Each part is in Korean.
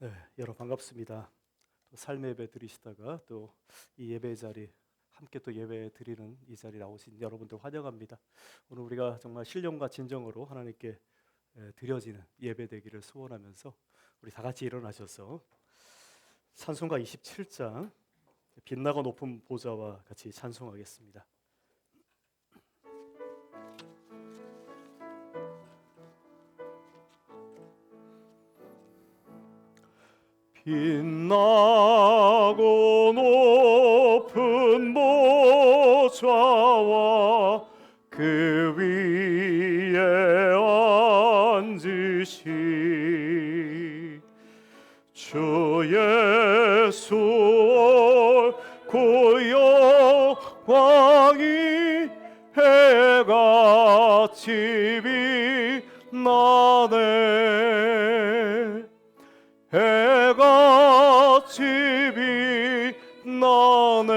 네, 여러분 반갑습니다. 또 삶의 예배 드리시다가 또 이 예배 자리 함께 또 예배 드리는 이 자리 나오신 여러분들 환영합니다. 오늘 우리가 정말 신령과 진정으로 하나님께 드려지는 예배 되기를 소원하면서 우리 다 같이 일어나셔서 찬송가 27장 빛나고 높은 보좌와 같이 찬송하겠습니다. 빛나고 높은 보좌와 그 위에 앉으신 주 예수 옳고 영광이 해같이 빛나네. 해같이 빛나네.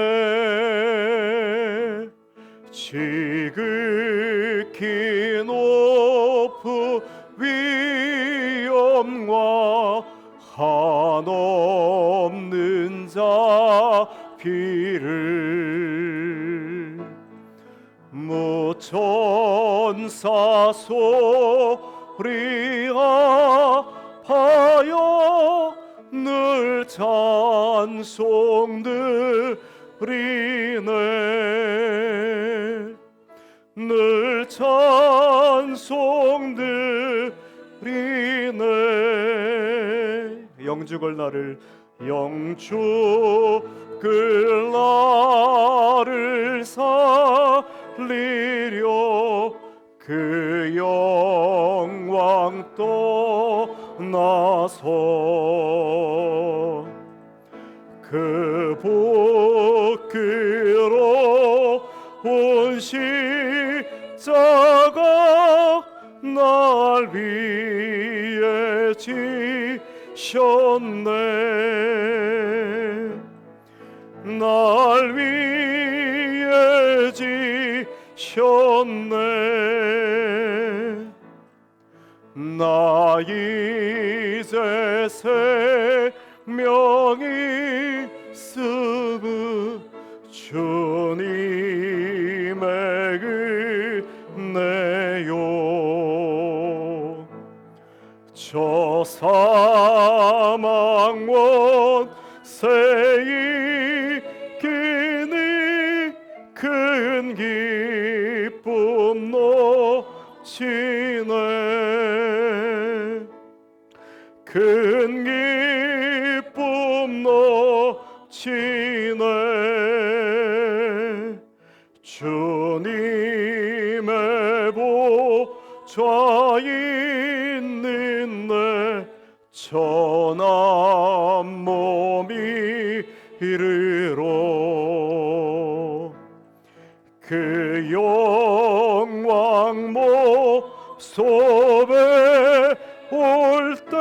지극히 높은 위엄과 한없는 자비를 무천사 소리하여 늘 찬송 드리네. 늘 찬송 드리네. 영죽을 나를 살리려 그 영광 떠나서 그 부끄러운 십자가 날 위해 지셨네. 날 위해 지셨네. 나 이제 생명이 있음은 주님의 은혜요. 저 사망 원세이 기니 큰 기쁨 넘치네. 큰 기쁨 넘치네. 주님의 보좌 있는 내 천한 몸이 이르러 그 영광 모습에 올 때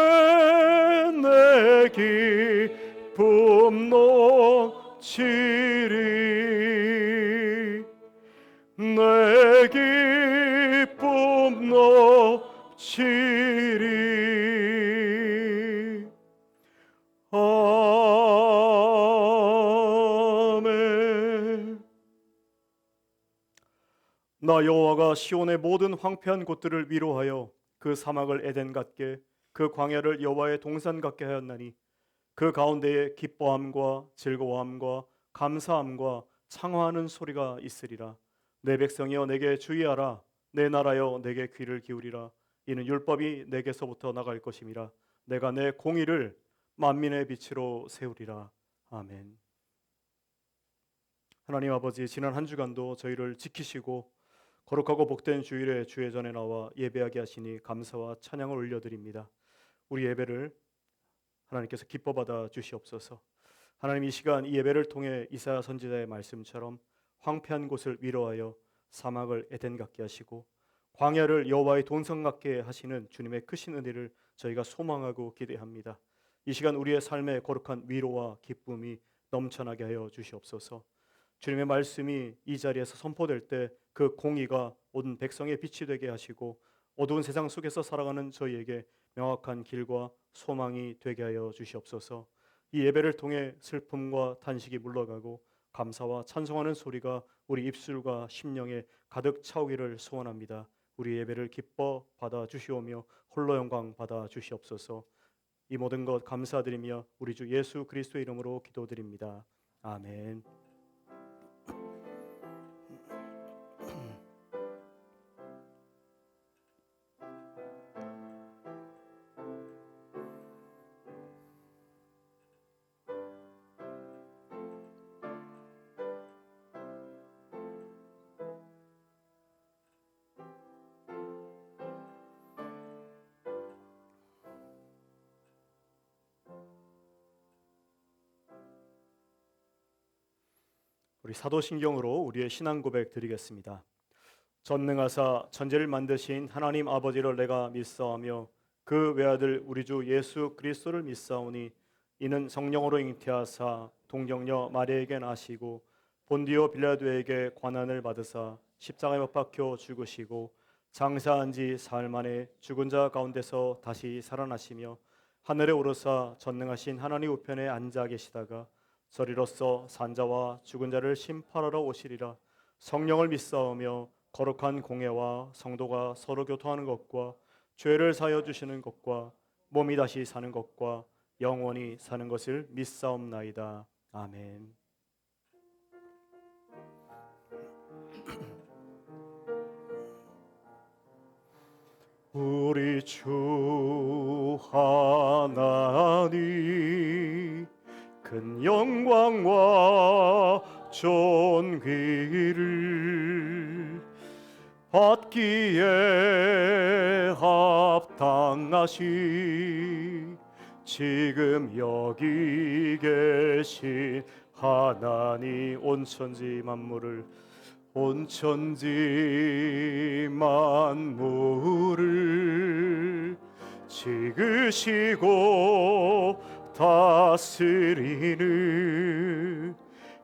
내 기쁨 넘치리. 내 기쁨 넘치리. 아멘. 나 여호와가 시온의 모든 황폐한 곳들을 위로하여 그 사막을 에덴 같게 그 광야를 여호와의 동산 같게 하였나니 그 가운데에 기뻐함과 즐거워함과 감사함과 창화하는 소리가 있으리라. 내 백성이여 내게 주의하라. 내 나라여 내게 귀를 기울이라. 이는 율법이 내게서부터 나갈 것임이라. 내가 내 공의를 만민의 빛으로 세우리라. 아멘. 하나님 아버지, 지난 한 주간도 저희를 지키시고 거룩하고 복된 주일에 주의 전에 나와 예배하게 하시니 감사와 찬양을 올려드립니다. 우리 예배를 하나님께서 기뻐 받아 주시옵소서. 하나님, 이 시간 이 예배를 통해 이사야 선지자의 말씀처럼 황폐한 곳을 위로하여 사막을 에덴 같게 하시고 광야를 여호와의 동산 같게 하시는 주님의 크신 은혜를 저희가 소망하고 기대합니다. 이 시간 우리의 삶에 거룩한 위로와 기쁨이 넘쳐나게 하여 주시옵소서. 주님의 말씀이 이 자리에서 선포될 때 그 공의가 온 백성의 빛이 되게 하시고 어두운 세상 속에서 살아가는 저희에게 명확한 길과 소망이 되게 하여 주시옵소서. 이 예배를 통해 슬픔과 탄식이 물러가고 감사와 찬송하는 소리가 우리 입술과 심령에 가득 차오기를 소원합니다. 우리 예배를 기뻐 받아 주시오며 홀로 영광 받아 주시옵소서. 이 모든 것 감사드리며 우리 주 예수 그리스도의 이름으로 기도드립니다. 아멘. 우리 사도신경으로 우리의 신앙 고백 드리겠습니다. 전능하사 천지를 만드신 하나님 아버지를 내가 믿사오며 그 외아들 우리 주 예수 그리스도를 믿사오니 이는 성령으로 잉태하사 동정녀 마리아에게 나시고 본디오 빌라도에게 관한을 받으사 십자가에 못 박혀 죽으시고 장사한 지 사흘 만에 죽은 자 가운데서 다시 살아나시며 하늘에 오르사 전능하신 하나님 우편에 앉아 계시다가 저리로서 산자와 죽은 자를 심판하러 오시리라. 성령을 믿사오며 거룩한 공예와 성도가 서로 교통하는 것과 죄를 사하여 주시는 것과 몸이 다시 사는 것과 영원히 사는 것을 믿사옵나이다. 아멘. 우리 주 하나님 큰 영광과 존귀를 받기에 합당하시 지금 여기 계신 하나님 온 천지 만물을 지으시고 다스리는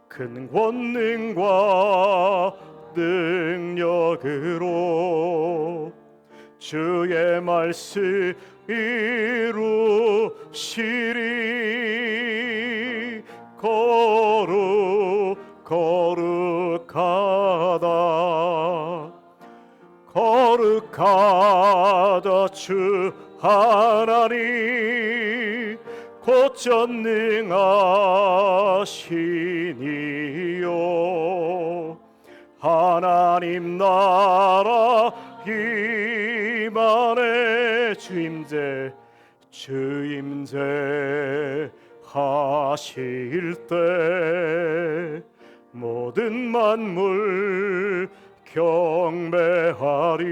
큰 권능과 능력으로 주의 말씀 이루시리. 거룩하다 주 하나님 곧 전능하시니요. 하나님 나라 임하네. 주임제 하실 때 모든 만물 경배하리.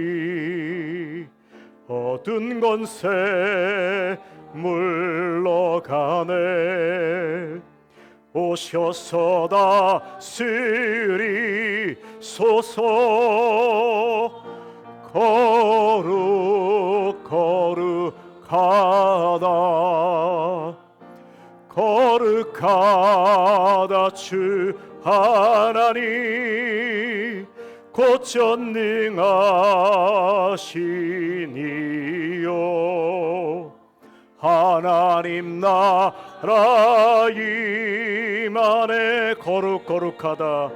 어두운 권세 물러가네. 오셔서 다스리소서. 거룩하다 주 하나님 곧 전능하시니요. 하나님 나라 임하네. 거룩하다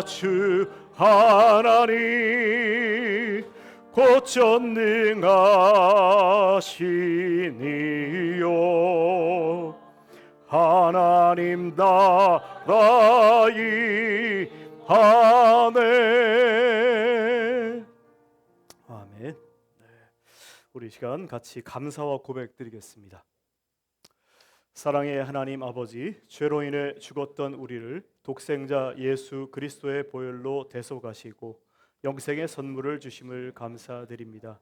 주 하나님 곧 전능하시니요. 하나님 나라 임하네. 아멘. 네. 우리 시간 같이 감사와 고백 드리겠습니다. 사랑의 하나님 아버지, 죄로 인해 죽었던 우리를 독생자 예수 그리스도의 보혈로 대속하시고 영생의 선물을 주심을 감사드립니다.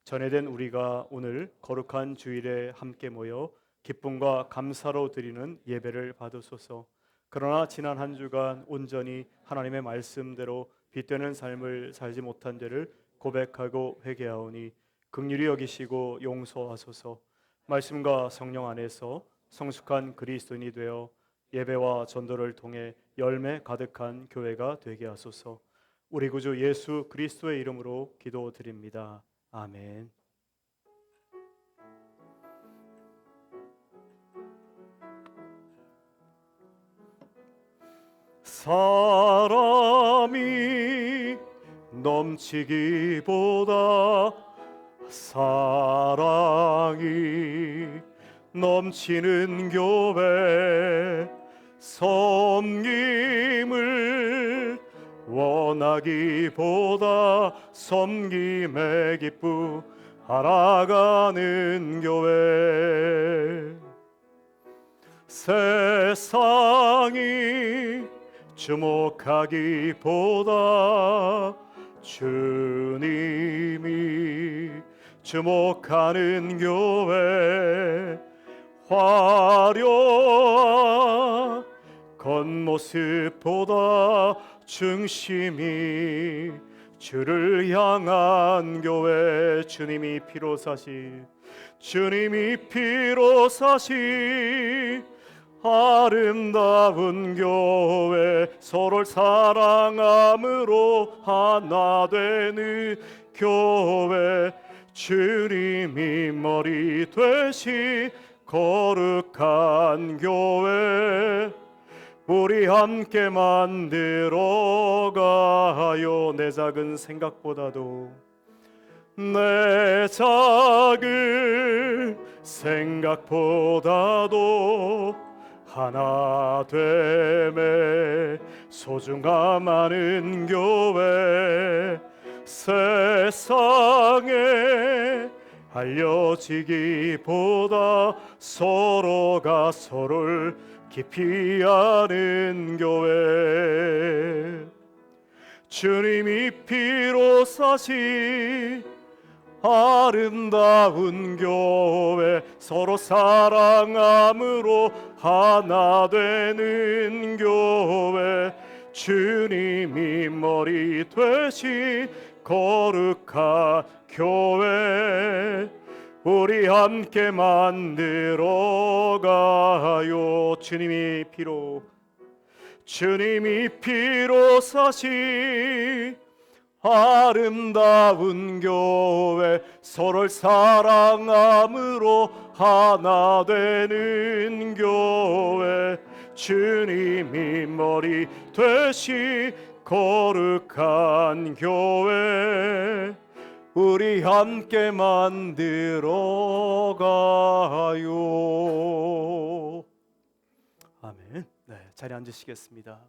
전해된 우리가 오늘 거룩한 주일에 함께 모여 기쁨과 감사로 드리는 예배를 받으소서. 그러나 지난 한 주간 온전히 하나님의 말씀대로 빛되는 삶을 살지 못한 죄를 고백하고 회개하오니 긍휼히 여기시고 용서하소서. 말씀과 성령 안에서 성숙한 그리스도인이 되어 예배와 전도를 통해 열매 가득한 교회가 되게 하소서. 우리 구주 예수 그리스도의 이름으로 기도드립니다. 아멘. 사람이 넘치기보다 사랑이 넘치는 교회, 섬김을 원하기보다 섬김의 기쁨 알아가는 교회, 세상이 주목하기보다 주님이 주목하는 교회, 화려한 겉모습보다 중심이 주를 향한 교회, 주님이 피로 사신 아름다운 교회, 서로를 사랑함으로 하나 되는 교회, 주님이 머리 되신 거룩한 교회, 우리 함께 만들어가요. 내 작은 생각보다도, 내 작은 생각보다도 하나 됨에 소중함 많은 교회, 세상에 알려지기보다 서로가 서로를 깊이 아는 교회, 주님이 피로 사신 아름다운 교회, 서로 사랑함으로 하나 되는 교회, 주님이 머리 되신 거룩한 교회, 우리 함께 만들어가요. 주님이 피로 사신 아름다운 교회, 서로를 사랑함으로 하나 되는 교회, 주님이 머리 되신 거룩한 교회, 우리 함께 만들어가요. 아멘. 네, 자리에 앉으시겠습니다.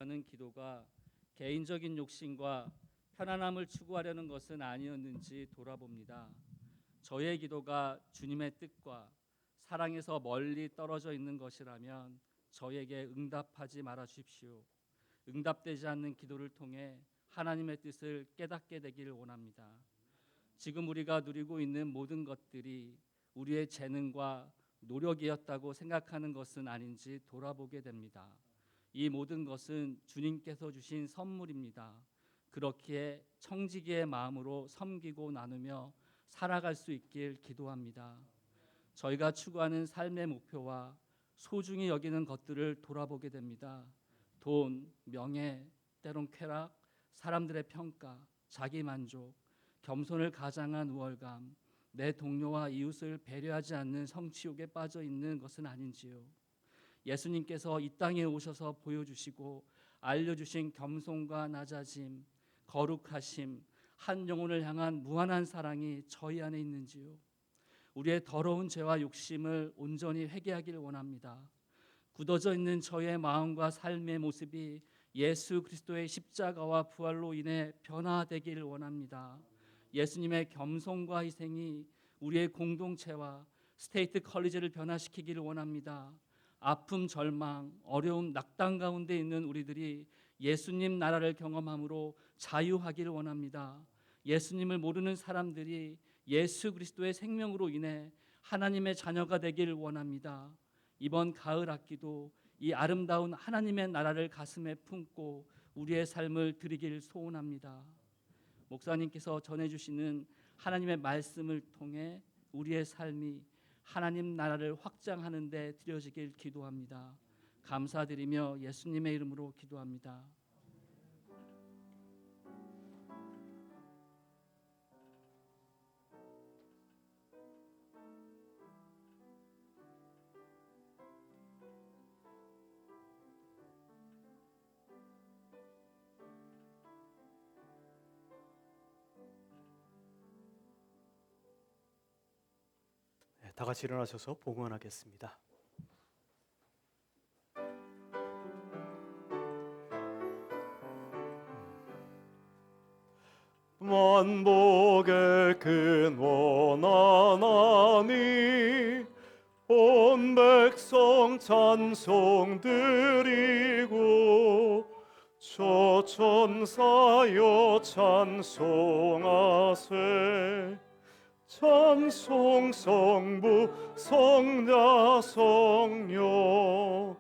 하는 기도가 개인적인 욕심과 편안함을 추구하려는 것은 아니었는지 돌아봅니다. 저의 기도가 주님의 뜻과 사랑에서 멀리 떨어져 있는 것이라면 저에게 응답하지 말아 주십시오. 응답되지 않는 기도를 통해 하나님의 뜻을 깨닫게 되기를 원합니다. 지금 우리가 누리고 있는 모든 것들이 우리의 재능과 노력이었다고 생각하는 것은 아닌지 돌아보게 됩니다. 이 모든 것은 주님께서 주신 선물입니다. 그렇기에 청지기의 마음으로 섬기고 나누며 살아갈 수 있길 기도합니다. 저희가 추구하는 삶의 목표와 소중히 여기는 것들을 돌아보게 됩니다. 돈, 명예, 때론 쾌락, 사람들의 평가, 자기 만족, 겸손을 가장한 우월감, 내 동료와 이웃을 배려하지 않는 성취욕에 빠져 있는 것은 아닌지요. 예수님께서 이 땅에 오셔서 보여주시고 알려주신 겸손과 낮아짐, 거룩하심, 한 영혼을 향한 무한한 사랑이 저희 안에 있는지요. 우리의 더러운 죄와 욕심을 온전히 회개하기를 원합니다. 굳어져 있는 저의 마음과 삶의 모습이 예수 그리스도의 십자가와 부활로 인해 변화되기를 원합니다. 예수님의 겸손과 희생이 우리의 공동체와 스테이트 컬리지를 변화시키기를 원합니다. 아픔, 절망, 어려움, 낙담 가운데 있는 우리들이 예수님 나라를 경험함으로 자유하기를 원합니다. 예수님을 모르는 사람들이 예수 그리스도의 생명으로 인해 하나님의 자녀가 되기를 원합니다. 이번 가을 학기도 이 아름다운 하나님의 나라를 가슴에 품고 우리의 삶을 드리길 소원합니다. 목사님께서 전해주시는 하나님의 말씀을 통해 우리의 삶이 하나님 나라를 확장하는 데 드려지길 기도합니다. 감사드리며 예수님의 이름으로 기도합니다. 네, 다 같이 일어나셔서 봉헌하겠습니다. 만복의 근원 하나님 온 백성 찬송 드리고 저 천사여 찬송하세 찬송 성부 성자 성령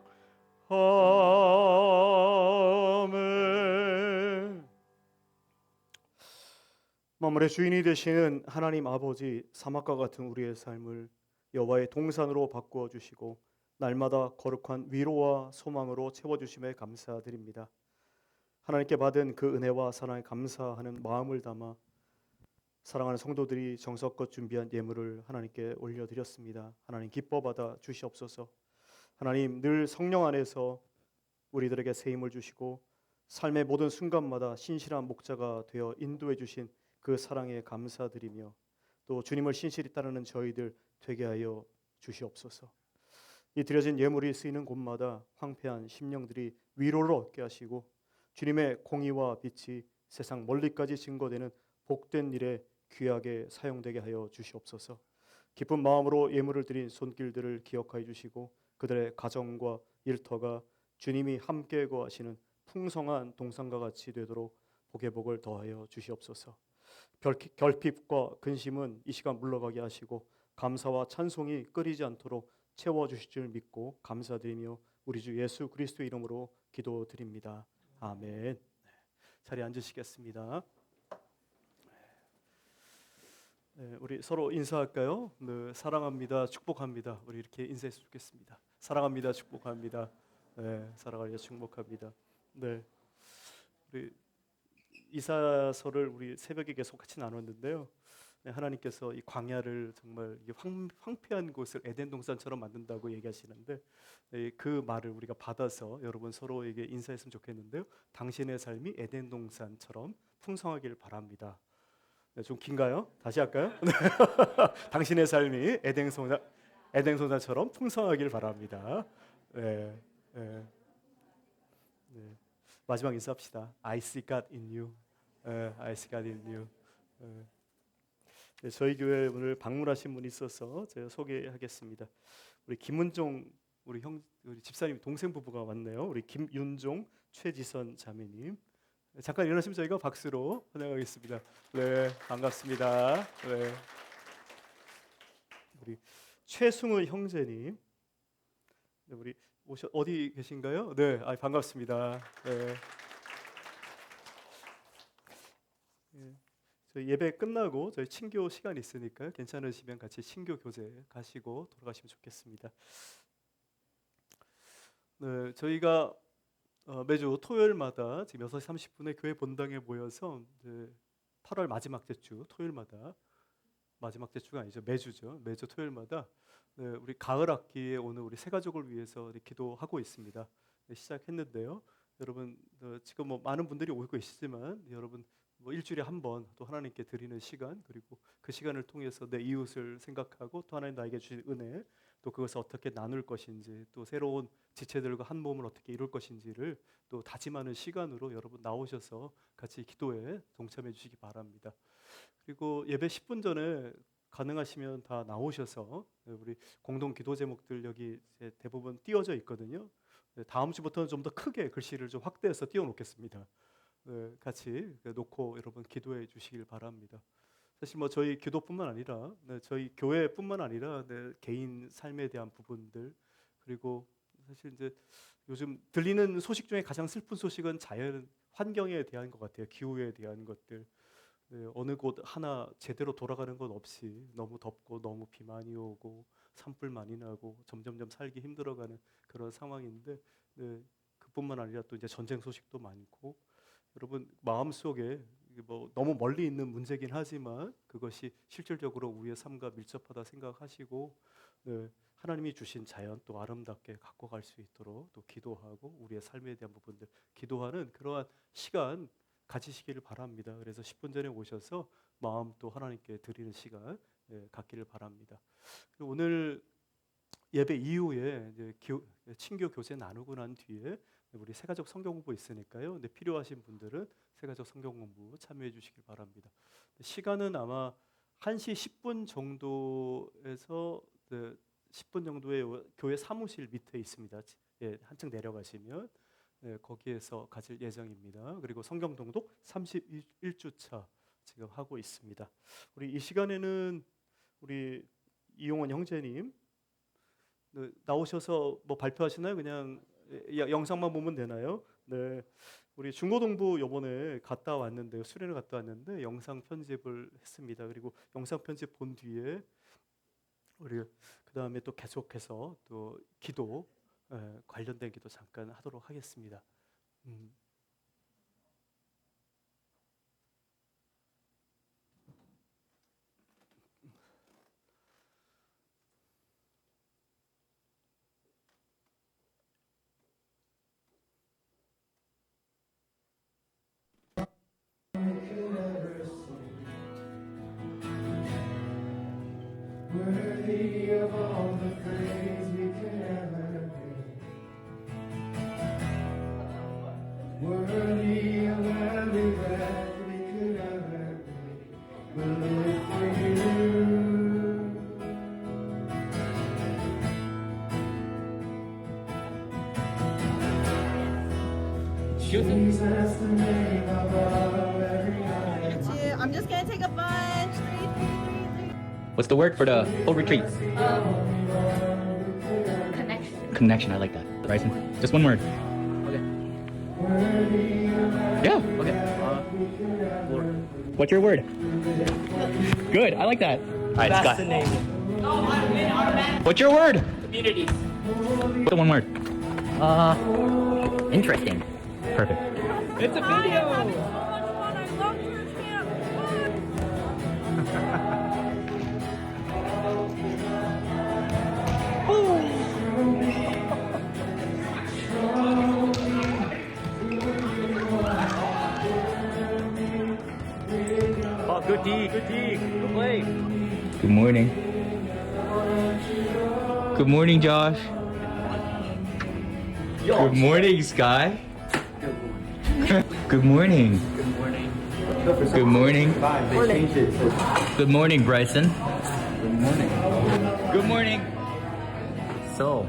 아멘. 만물의 주인이 되시는 하나님 아버지, 사막과 같은 우리의 삶을 여호와의 동산으로 바꾸어 주시고 날마다 거룩한 위로와 소망으로 채워 주심에 감사드립니다. 하나님께 받은 그 은혜와 사랑에 감사하는 마음을 담아 사랑하는 성도들이 정성껏 준비한 예물을 하나님께 올려드렸습니다. 하나님 기뻐 받아 주시옵소서. 하나님 늘 성령 안에서 우리들에게 새 힘을 주시고 삶의 모든 순간마다 신실한 목자가 되어 인도해 주신 그 사랑에 감사드리며 또 주님을 신실히 따르는 저희들 되게 하여 주시옵소서. 이 드려진 예물이 쓰이는 곳마다 황폐한 심령들이 위로를 얻게 하시고 주님의 공의와 빛이 세상 멀리까지 증거되는 복된 일에 귀하게 사용되게 하여 주시옵소서. 기쁜 마음으로 예물을 드린 손길들을 기억하여 주시고 그들의 가정과 일터가 주님이 함께 거하시는 풍성한 동산과 같이 되도록 복의 복을 더하여 주시옵소서. 결핍과 근심은 이 시간 물러가게 하시고 감사와 찬송이 끊이지 않도록 채워주실 줄 믿고 감사드리며 우리 주 예수 그리스도의 이름으로 기도드립니다. 아멘. 자리에 앉으시겠습니다. 네, 우리 서로 인사할까요? 네, 사랑합니다, 축복합니다. 우리 이렇게 인사했으면 좋겠습니다. 사랑합니다, 축복합니다. 네, 사랑하여 축복합니다. 네, 우리 이사서를 우리 새벽에 계속 같이 나눴는데요. 네, 하나님께서 이 광야를 정말 황폐한 곳을 에덴 동산처럼 만든다고 얘기하시는데 네, 그 말을 우리가 받아서 여러분 서로에게 인사했으면 좋겠는데요. 당신의 삶이 에덴 동산처럼 풍성하길 바랍니다. 네, 좀 긴가요? 다시 할까요? 당신의 삶이 에덴 동산처럼 풍성하길 바랍니다. 네, 네, 네. 마지막 인사합시다. I see God in you. I see God in you. 네, 저희 교회 오늘 방문하신 분이 있어서 제가 소개하겠습니다. 우리 김은종 우리 집사님 동생 부부가 왔네요. 우리 김윤종 최지선 자매님. 잠깐 일어나시면 저희가 박수로 환영하겠습니다. 네, 반갑습니다. 네. 우리 최승우 형제님. 네, 우리 어디 계신가요? 네, 반갑습니다. 네. 네. 저희 예배 끝나고 저희 친교 시간 있으니까요. 괜찮으시면 같이 친교 교제 가시고 돌아가시면 좋겠습니다. 네, 저희가 매주 토요일마다 지금 6시 30분에 교회 본당에 모여서 8월 마지막 주 토요일마다 마지막 주가 아니죠. 매주죠. 매주 토요일마다 우리 가을 학기에 오늘 우리 새 가족을 위해서 기도하고 있습니다. 시작했는데요. 여러분 지금 뭐 많은 분들이 오고 계시지만 여러분 뭐 일주일에 한 번 또 하나님께 드리는 시간 그리고 그 시간을 통해서 내 이웃을 생각하고 또 하나님 나에게 주신 은혜 또 그것을 어떻게 나눌 것인지 또 새로운 지체들과 한 몸을 어떻게 이룰 것인지를 또 다짐하는 시간으로 여러분 나오셔서 같이 기도에 동참해 주시기 바랍니다. 그리고 예배 10분 전에 가능하시면 다 나오셔서 우리 공동 기도 제목들 여기 대부분 띄어져 있거든요. 네, 다음 주부터는 좀 더 크게 글씨를 좀 확대해서 띄워놓겠습니다. 네, 같이 놓고 여러분 기도해 주시길 바랍니다. 사실 뭐 저희 기도뿐만 아니라 저희 교회뿐만 아니라 개인 삶에 대한 부분들, 그리고 사실 이제 요즘 들리는 소식 중에 가장 슬픈 소식은 자연 환경에 대한 것 같아요. 기후에 대한 것들. 네, 어느 곳 하나 제대로 돌아가는 것 없이 너무 덥고 너무 비 많이 오고 산불 많이 나고 점점점 살기 힘들어가는 그런 상황인데, 네, 그뿐만 아니라 또 이제 전쟁 소식도 많고, 여러분 마음속에 이게 뭐 너무 멀리 있는 문제긴 하지만 그것이 실질적으로 우리의 삶과 밀접하다 생각하시고, 네, 하나님이 주신 자연 또 아름답게 갖고 갈 수 있도록 또 기도하고 우리의 삶에 대한 부분들 기도하는 그러한 시간 가지시기를 바랍니다. 그래서 10분 전에 오셔서 마음 또 하나님께 드리는 시간 갖기를 바랍니다. 그리고 오늘 예배 이후에 이제 친교 교제 나누고 난 뒤에 우리 새가족 성경 공부 있으니까요. 근데 필요하신 분들은 새가족 성경 공부 참여해 주시길 바랍니다. 시간은 아마 1시 10분 정도에서 10분 정도의 교회 사무실 밑에 있습니다. 예, 한층 내려가시면 거기에서 가질 예정입니다. 그리고 성경 동독 31주차 지금 하고 있습니다. 우리 이 시간에는 우리 이용원 형제님 나오셔서 뭐 발표하시나요? 그냥 영상만 보면 되나요? 네, 우리 중고동부 요번에 갔다 왔는데 수련을 갔다 왔는데 영상 편집을 했습니다. 그리고 영상 편집 본 뒤에 우리 그 다음에 또 계속해서 또 기도 관련된 기도 잠깐 하도록 하겠습니다. Worthy of all the praise we could ever give. Worthy of every breath we could ever breathe. We'll live for you. Jesus, the name above every other. I'm just gonna take a bunch. 3, 3, 3, 3. What's the word for the whole retreat? Connection. Connection. I like that. Bryson, just one word. Okay. Yeah. Okay. What's your word? Good. I like that. All right, Scott. What's your word? Community. What's the one word? Interesting. Perfect. It's a video. I love church camp. Oh, good D. Good D. Good play. Good morning. Good morning, Josh. Good morning, Sky. Good morning. Good morning. Good morning, Bryson. Good morning. Good morning. So,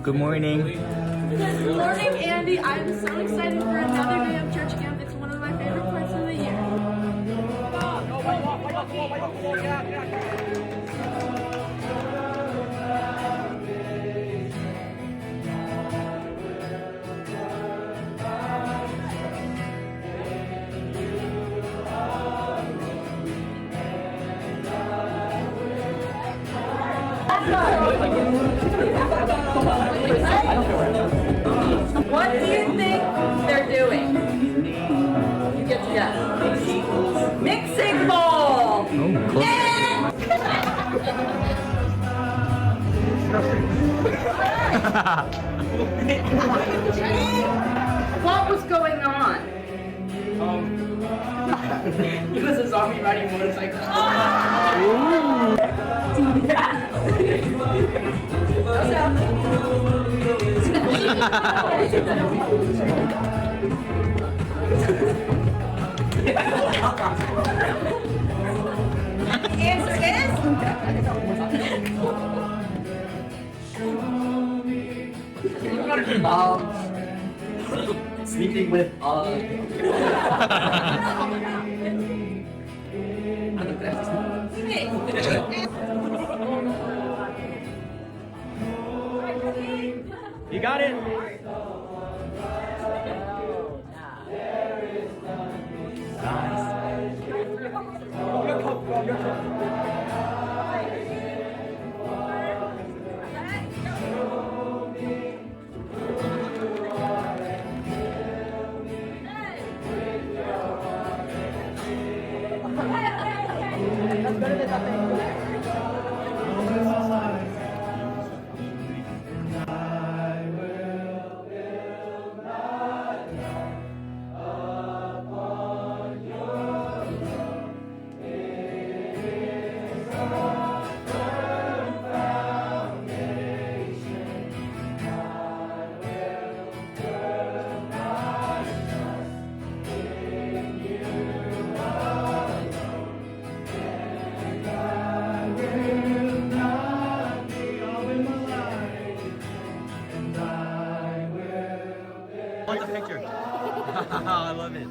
good morning. Good morning, Andy. I'm so excited for another day of church camp. It's one of my favorite parts of the year. What do you think they're doing? You get to guess. Mixing bowl. Oh, close. What was going on? He was a zombie riding motorcycle. Answer is You gotta Sleeping with You got it. Want the picture? I love it.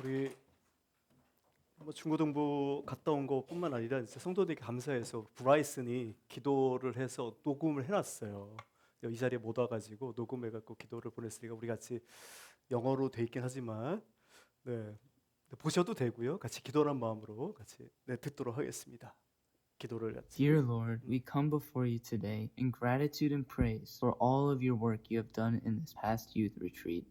우리 뭐 중고등부 갔다 온 것뿐만 아니라 진짜 성도들에게 감사해서 브라이슨이 기도를 해서 녹음을 해놨어요. 이 자리에 못 와가지고 녹음해갖고 기도를 보냈으니까 우리 같이 영어로 돼 있긴 하지만 네, 보셔도 되고요. 같이 기도하는 마음으로 같이 듣도록 하겠습니다. 기도를 같이. Dear Lord, we come before you today in gratitude and praise for all of your work you have done in this past youth retreat.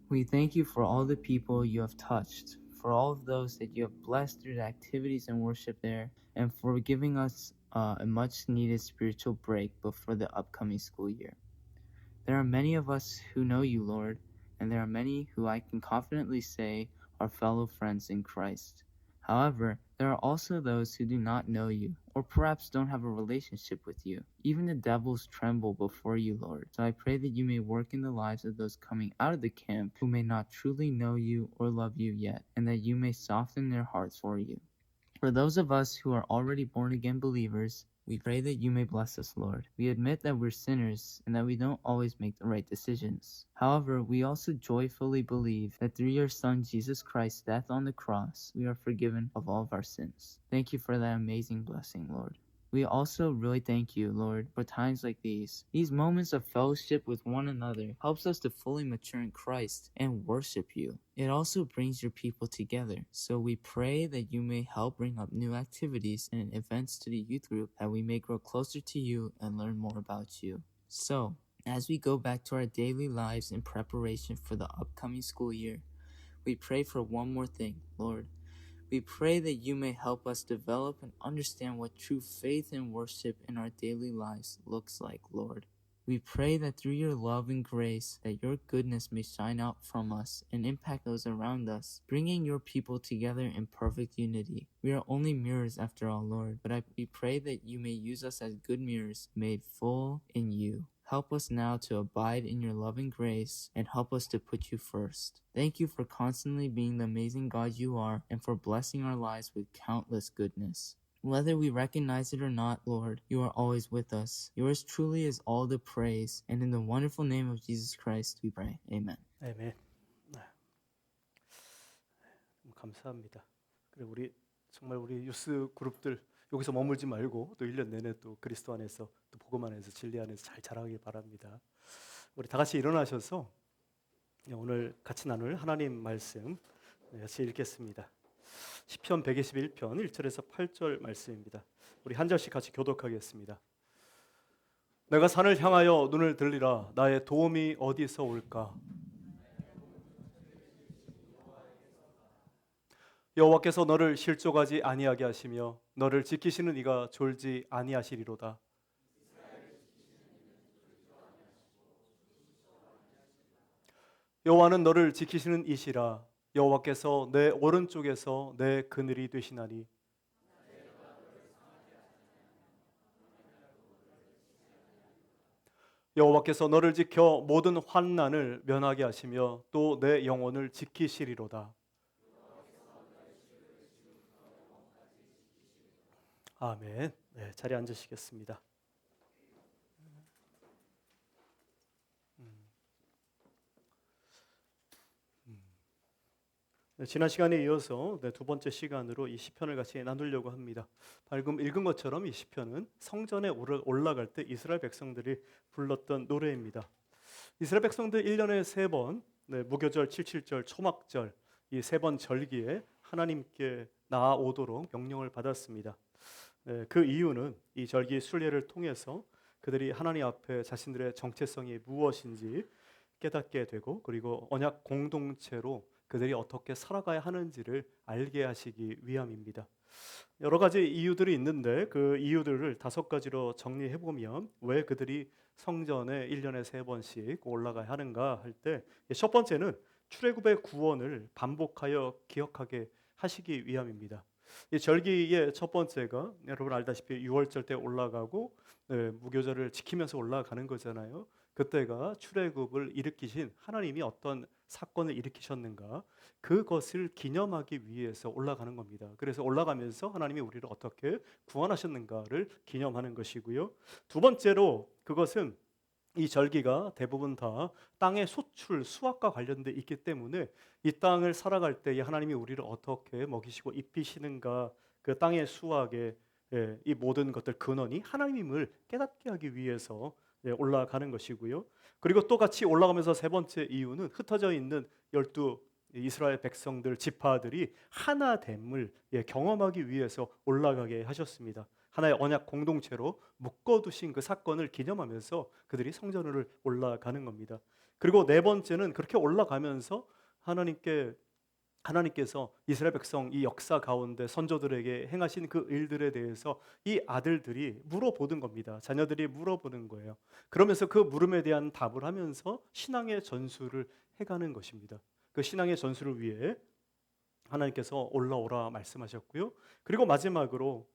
We thank you for all the people you have touched, for all of those that you have blessed through the activities and worship there, and for giving us a much needed spiritual break before the upcoming school year. There are many of us who know you, Lord, and there are many who I can confidently say are fellow friends in Christ. However, there are also those who do not know you, or perhaps don't have a relationship with you. Even the devils tremble before you, Lord. So I pray that you may work in the lives of those coming out of the camp who may not truly know you or love you yet, and that you may soften their hearts for you. For those of us who are already born-again believers, we pray that you may bless us, Lord. We admit that we're sinners and that we don't always make the right decisions. However, we also joyfully believe that through your Son, Jesus Christ's death on the cross, we are forgiven of all of our sins. Thank you for that amazing blessing, Lord. We also really thank you, Lord, for times like these. These moments of fellowship with one another helps us to fully mature in Christ and worship you. It also brings your people together. So we pray that you may help bring up new activities and events to the youth group, that we may grow closer to you and learn more about you. So, as we go back to our daily lives in preparation for the upcoming school year, we pray for one more thing, Lord. We pray that you may help us develop and understand what true faith and worship in our daily lives looks like, Lord. We pray that through your love and grace, that your goodness may shine out from us and impact those around us, bringing your people together in perfect unity. We are only mirrors after all, Lord, but we pray that you may use us as good mirrors made full in you. Help us now to abide in your love and grace, and help us to put you first. Thank you for constantly being the amazing God you are, and for blessing our lives with countless goodness. Whether we recognize it or not, Lord, you are always with us. Yours truly is all the praise, and in the wonderful name of Jesus Christ we pray. Amen. 아멘. 감사합니다. 그리고 우리 정말 우리 유스 그룹들 여기서 머물지 말고 또 1년 내내 또 그리스도 안에서 또 복음 안에서 진리 안에서 잘 자라길 바랍니다. 우리 다 같이 일어나셔서 오늘 같이 나눌 하나님 말씀 같이 읽겠습니다. 시편 121편 1절에서 8절 말씀입니다. 우리 한 절씩 같이 교독하겠습니다. 내가 산을 향하여 눈을 들리라. 나의 도움이 어디서 올까? 여호와께서 너를 실족하지 아니하게 하시며 너를 지키시는 이가 졸지 아니하시리로다. 여호와는 너를 지키시는 이시라. 여호와께서 내 오른쪽에서 내 그늘이 되시나니. 여호와께서 너를 지켜 모든 환난을 면하게 하시며 또 내 영혼을 지키시리로다. 아멘. 네, 자리에 앉으시겠습니다. 네, 지난 시간에 이어서 두 번째 시간으로 이 시편을 같이 나누려고 합니다. 방금 읽은 것처럼 이 시편은 성전에 올라갈 때 이스라엘 백성들이 불렀던 노래입니다. 이스라엘 백성들 1년에 3번 무교절, 칠칠절, 초막절 이 3번 절기에 하나님께 나아오도록 명령을 받았습니다. 그 이유는 이 절기 순례를 통해서 그들이 하나님 앞에 자신들의 정체성이 무엇인지 깨닫게 되고 그리고 언약 공동체로 그들이 어떻게 살아가야 하는지를 알게 하시기 위함입니다. 여러 가지 이유들이 있는데 그 이유들을 5가지로 정리해 보면 왜 그들이 성전에 1년에 3번씩 올라가야 하는가 할 때 첫 번째는 출애굽의 구원을 반복하여 기억하게 하시기 위함입니다. 이 절기의 첫 번째가 여러분 알다시피 6월절 때 올라가고 무교절을 지키면서 올라가는 거잖아요. 그때가 출애굽을 일으키신 하나님이 어떤 사건을 일으키셨는가 그것을 기념하기 위해서 올라가는 겁니다. 그래서 올라가면서 하나님이 우리를 어떻게 구원하셨는가를 기념하는 것이고요. 두 번째로 그것은 이 절기가 대부분 다 땅의 소출, 수확과 관련돼 있기 때문에 이 땅을 살아갈 때에 하나님이 우리를 어떻게 먹이시고 입히시는가 그 땅의 수확의 이 모든 것들 근원이 하나님임을 깨닫게 하기 위해서 올라가는 것이고요. 그리고 또 같이 올라가면서 세 번째 이유는 흩어져 있는 12 이스라엘 백성들 지파들이 하나됨을 경험하기 위해서 올라가게 하셨습니다. 하나의 언약 공동체로 묶어두신 그 사건을 기념하면서 그들이 성전을 올라가는 겁니다. 그리고 네 번째는 그렇게 올라가면서 하나님께서 이스라엘 백성 이 역사 가운데 선조들에게 행하신 그 일들에 대해서 이 아들들이 물어보는 겁니다. 자녀들이 물어보는 거예요. 그러면서 그 물음에 대한 답을 하면서 신앙의 전수를 해가는 것입니다. 그 신앙의 전수를 위해 하나님께서 올라오라 말씀하셨고요. 그리고 마지막으로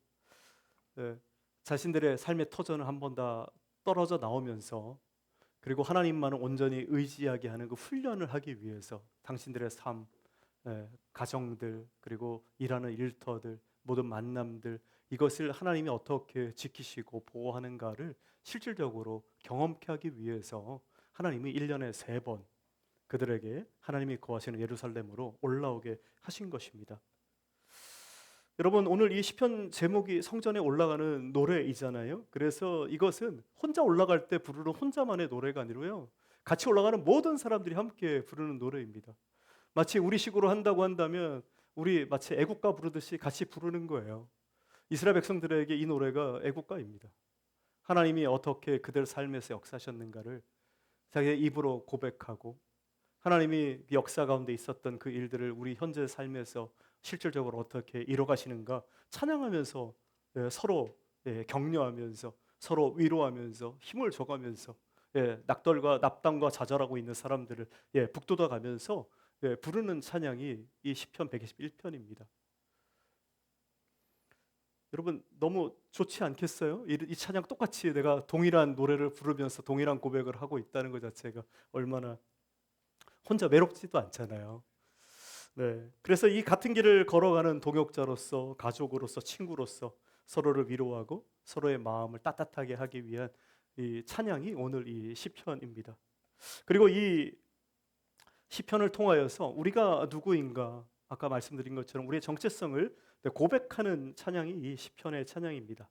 자신들의 삶의 터전을 한 번 다 떨어져 나오면서 그리고 하나님만을 온전히 의지하게 하는 그 훈련을 하기 위해서 당신들의 삶, 가정들 그리고 일하는 일터들 모든 만남들 이것을 하나님이 어떻게 지키시고 보호하는가를 실질적으로 경험케 하기 위해서 하나님이 1년에 3번 그들에게 하나님이 거하시는 예루살렘으로 올라오게 하신 것입니다. 여러분 오늘 이 시편 제목이 성전에 올라가는 노래이잖아요. 그래서 이것은 혼자 올라갈 때 부르는 혼자만의 노래가 아니고요. 같이 올라가는 모든 사람들이 함께 부르는 노래입니다. 마치 우리식으로 한다고 한다면 우리 마치 애국가 부르듯이 같이 부르는 거예요. 이스라엘 백성들에게 이 노래가 애국가입니다. 하나님이 어떻게 그들 삶에서 역사하셨는가를 자기의 입으로 고백하고 하나님이 역사 가운데 있었던 그 일들을 우리 현재 삶에서 실질적으로 어떻게 이뤄가시는가 찬양하면서 서로 격려하면서 서로 위로하면서 힘을 줘가면서 낙덜과 납당과 좌절하고 있는 사람들을 북돋아가면서 부르는 찬양이 이 시편 121편입니다. 여러분 너무 좋지 않겠어요? 이 찬양 똑같이 내가 동일한 노래를 부르면서 동일한 고백을 하고 있다는 것 자체가 얼마나 혼자 외롭지도 않잖아요. 그래서 이 같은 길을 걸어가는 동역자로서 가족으로서 친구로서 서로를 위로하고 서로의 마음을 따뜻하게 하기 위한 이 찬양이 오늘 이 시편입니다. 그리고 이 시편을 통하여서 우리가 누구인가 아까 말씀드린 것처럼 우리의 정체성을 고백하는 찬양이 이 시편의 찬양입니다.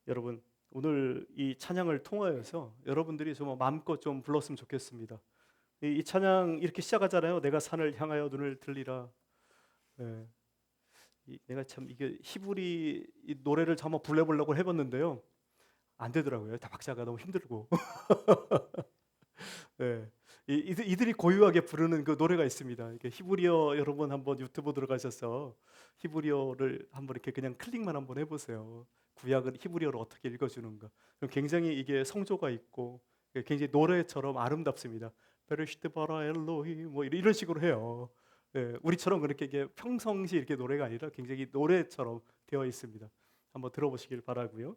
여러분 오늘 이 찬양을 통하여서 여러분들이 좀 마음껏 좀 불렀으면 좋겠습니다. 이 찬양 이렇게 시작하잖아요. 내가 산을 향하여 눈을 들리라. 내가 참 이게 히브리 이 노래를 한번 불러보려고 해봤는데요. 안 되더라고요. 다 박자가 너무 힘들고. 이들이 고유하게 부르는 그 노래가 있습니다. 이게 히브리어 여러분 한번 유튜브 들어가셔서 히브리어를 한번 이렇게 그냥 클릭만 한번 해보세요. 구약은 히브리어로 어떻게 읽어주는가. 굉장히 이게 성조가 있고 굉장히 노래처럼 아름답습니다. 베르시트 바라 엘로히 뭐 이런 식으로 해요. 예, 우리처럼 그렇게 이게 평상시 이렇게 노래가 아니라 굉장히 노래처럼 되어 있습니다. 한번 들어보시길 바라고요.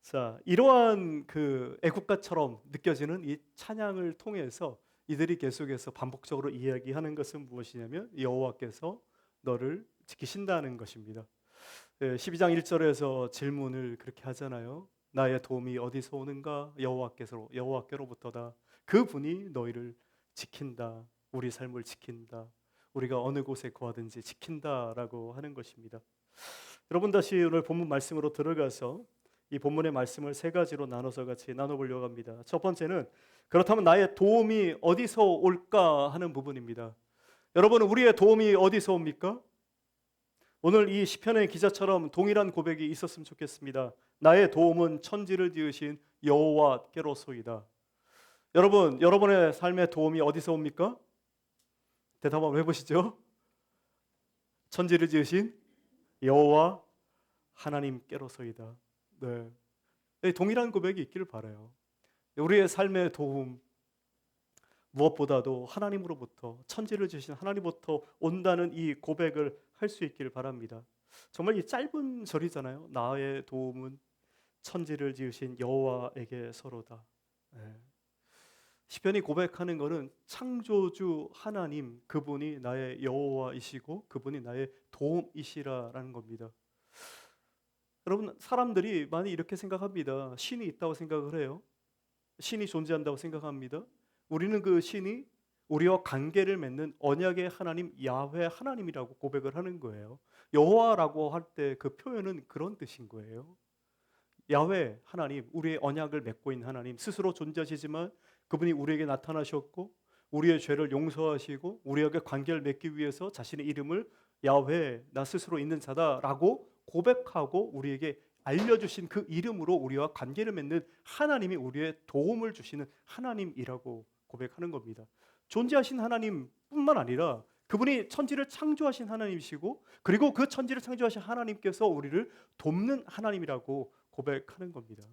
자, 이러한 그 애국가처럼 느껴지는 이 찬양을 통해서 이들이 계속해서 반복적으로 이야기하는 것은 무엇이냐면 여호와께서 너를 지키신다는 것입니다. 12장 1절에서 질문을 그렇게 하잖아요. 나의 도움이 어디서 오는가? 여호와께로부터다. 그분이 너희를 지킨다. 우리 삶을 지킨다. 우리가 어느 곳에 거하든지 지킨다라고 하는 것입니다. 여러분 다시 오늘 본문 말씀으로 들어가서 이 본문의 말씀을 세 가지로 나눠서 같이 나눠보려고 합니다. 첫 번째는 그렇다면 나의 도움이 어디서 올까 하는 부분입니다. 여러분, 우리의 도움이 어디서 옵니까? 오늘 이 시편의 기자처럼 동일한 고백이 있었으면 좋겠습니다. 나의 도움은 천지를 지으신 여호와께로소이다. 여러분, 여러분의 삶의 도움이 어디서 옵니까? 대답 한번 해보시죠. 천지를 지으신 여호와 하나님께로소이다. 네, 동일한 고백이 있기를 바라요. 우리의 삶의 도움 무엇보다도 하나님으로부터, 천지를 지으신 하나님부터 온다는 이 고백을 할 수 있기를 바랍니다. 정말 이 짧은 절이잖아요. 나의 도움은 천지를 지으신 여호와에게서로다. 시편이 고백하는 것은 창조주 하나님, 그분이 나의 여호와이시고 그분이 나의 도움이시라는 겁니다. 여러분, 사람들이 많이 이렇게 생각합니다. 신이 있다고 생각을 해요. 신이 존재한다고 생각합니다. 우리는 그 신이 우리와 관계를 맺는 언약의 하나님 야훼 하나님이라고 고백을 하는 거예요. 여호와라고 할 때 그 표현은 그런 뜻인 거예요. 야훼 하나님, 우리의 언약을 맺고 있는 하나님, 스스로 존재하시지만 그분이 우리에게 나타나셨고 우리의 죄를 용서하시고 우리에게 관계를 맺기 위해서 자신의 이름을 야훼, 나 스스로 있는 자다라고 고백하고 우리에게 알려주신 그 이름으로 우리와 관계를 맺는 하나님이 우리의 도움을 주시는 하나님이라고 고백하는 겁니다. 존재하신 하나님뿐만 아니라 그분이 천지를 창조하신 하나님이시고 그리고 그 천지를 창조하신 하나님께서 우리를 돕는 하나님이라고 고백하는 겁니다.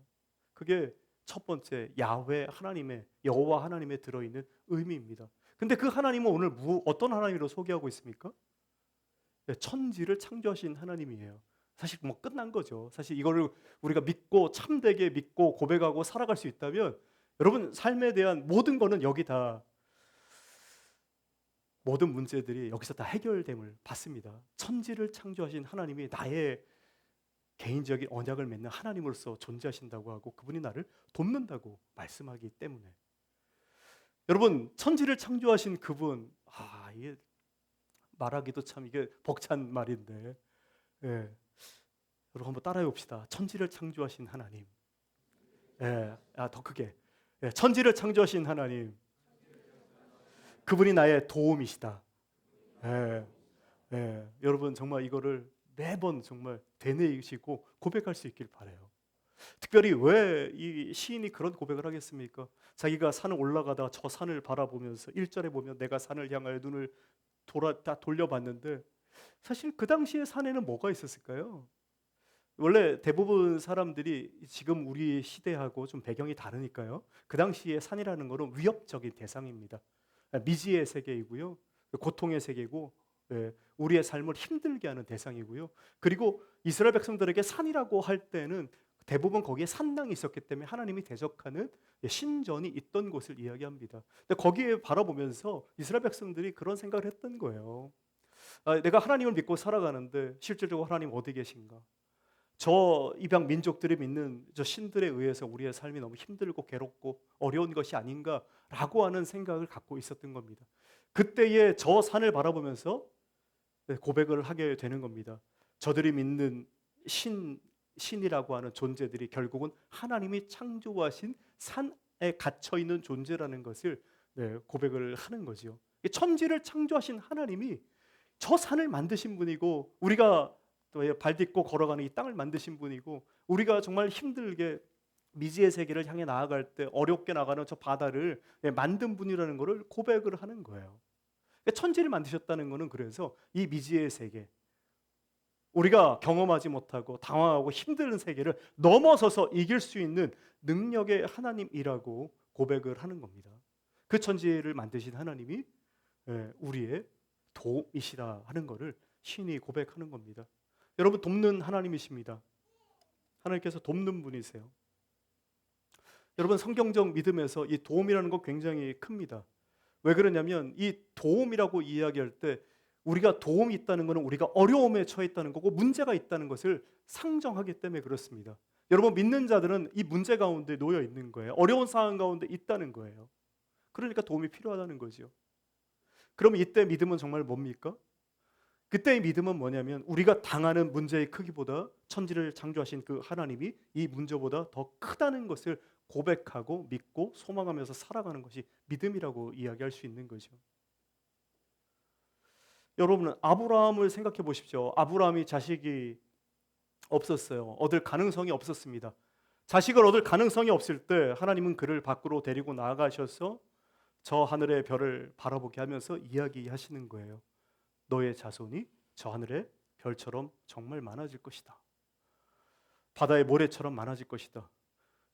그게 첫 번째 야훼 하나님의, 여호와 하나님에 들어있는 의미입니다. 근데 그 하나님은 오늘 어떤 하나님으로 소개하고 있습니까? 천지를 창조하신 하나님이에요. 사실 뭐 끝난 거죠. 사실 이거를 우리가 믿고 참되게 믿고 고백하고 살아갈 수 있다면 여러분 삶에 대한 모든 거는 여기 다 모든 문제들이 여기서 다 해결됨을 받습니다. 천지를 창조하신 하나님이 나의 개인적인 언약을 맺는 하나님으로서 존재하신다고 하고 그분이 나를 돕는다고 말씀하기 때문에 여러분 천지를 창조하신 그분 이게 말하기도 참 이게 벅찬 말인데 여러분 한번 따라해 봅시다. 천지를 창조하신 하나님. 더 크게. 천지를 창조하신 하나님. 그분이 나의 도움이시다. 여러분 정말 이거를 매번 정말 되뇌이시고 고백할 수 있길 바라요. 특별히 왜 이 시인이 그런 고백을 하겠습니까? 자기가 산을 올라가다 저 산을 바라보면서 1절에 보면 내가 산을 향하여 눈을 돌려봤는데 사실 그 당시에 산에는 뭐가 있었을까요? 원래 대부분 사람들이 지금 우리 시대하고 좀 배경이 다르니까요. 그 당시에 산이라는 것은 위협적인 대상입니다. 미지의 세계이고요. 고통의 세계고 우리의 삶을 힘들게 하는 대상이고요. 그리고 이스라엘 백성들에게 산이라고 할 때는 대부분 거기에 산당이 있었기 때문에 하나님이 대적하는 신전이 있던 곳을 이야기합니다. 근데 거기에 바라보면서 이스라엘 백성들이 그런 생각을 했던 거예요. 내가 하나님을 믿고 살아가는데 실질적으로 하나님 어디 계신가? 저 이방 민족들이 믿는 저 신들에 의해서 우리의 삶이 너무 힘들고 괴롭고 어려운 것이 아닌가라고 하는 생각을 갖고 있었던 겁니다. 그때에 저 산을 바라보면서 고백을 하게 되는 겁니다. 저들이 믿는 신이라고 하는 존재들이 결국은 하나님이 창조하신 산에 갇혀 있는 존재라는 것을 고백을 하는 거지요. 천지를 창조하신 하나님이 저 산을 만드신 분이고 우리가 또 발 딛고 걸어가는 이 땅을 만드신 분이고 우리가 정말 힘들게 미지의 세계를 향해 나아갈 때 어렵게 나가는 저 바다를 만든 분이라는 것을 고백을 하는 거예요. 천지를 만드셨다는 것은 그래서 이 미지의 세계 우리가 경험하지 못하고 당황하고 힘든 세계를 넘어서서 이길 수 있는 능력의 하나님이라고 고백을 하는 겁니다. 그 천지를 만드신 하나님이 우리의 도움이시다 하는 것을 신이 고백하는 겁니다. 여러분, 돕는 하나님이십니다. 하나님께서 돕는 분이세요. 여러분, 성경적 믿음에서 이 도움이라는 거 굉장히 큽니다. 왜 그러냐면 이 도움이라고 이야기할 때 우리가 도움이 있다는 것은 우리가 어려움에 처해 있다는 거고 문제가 있다는 것을 상정하기 때문에 그렇습니다. 여러분, 믿는 자들은 이 문제 가운데 놓여 있는 거예요. 어려운 상황 가운데 있다는 거예요. 그러니까 도움이 필요하다는 거죠. 그럼 이때 믿음은 정말 뭡니까? 그때의 믿음은 뭐냐면 우리가 당하는 문제의 크기보다 천지를 창조하신 그 하나님이 이 문제보다 더 크다는 것을 고백하고 믿고 소망하면서 살아가는 것이 믿음이라고 이야기할 수 있는 거죠. 여러분은 아브라함을 생각해 보십시오. 아브라함이 자식이 없었어요. 얻을 가능성이 없었습니다. 자식을 얻을 가능성이 없을 때 하나님은 그를 밖으로 데리고 나가셔서 저 하늘의 별을 바라보게 하면서 이야기하시는 거예요. 너의 자손이 저 하늘의 별처럼 정말 많아질 것이다. 바다의 모래처럼 많아질 것이다.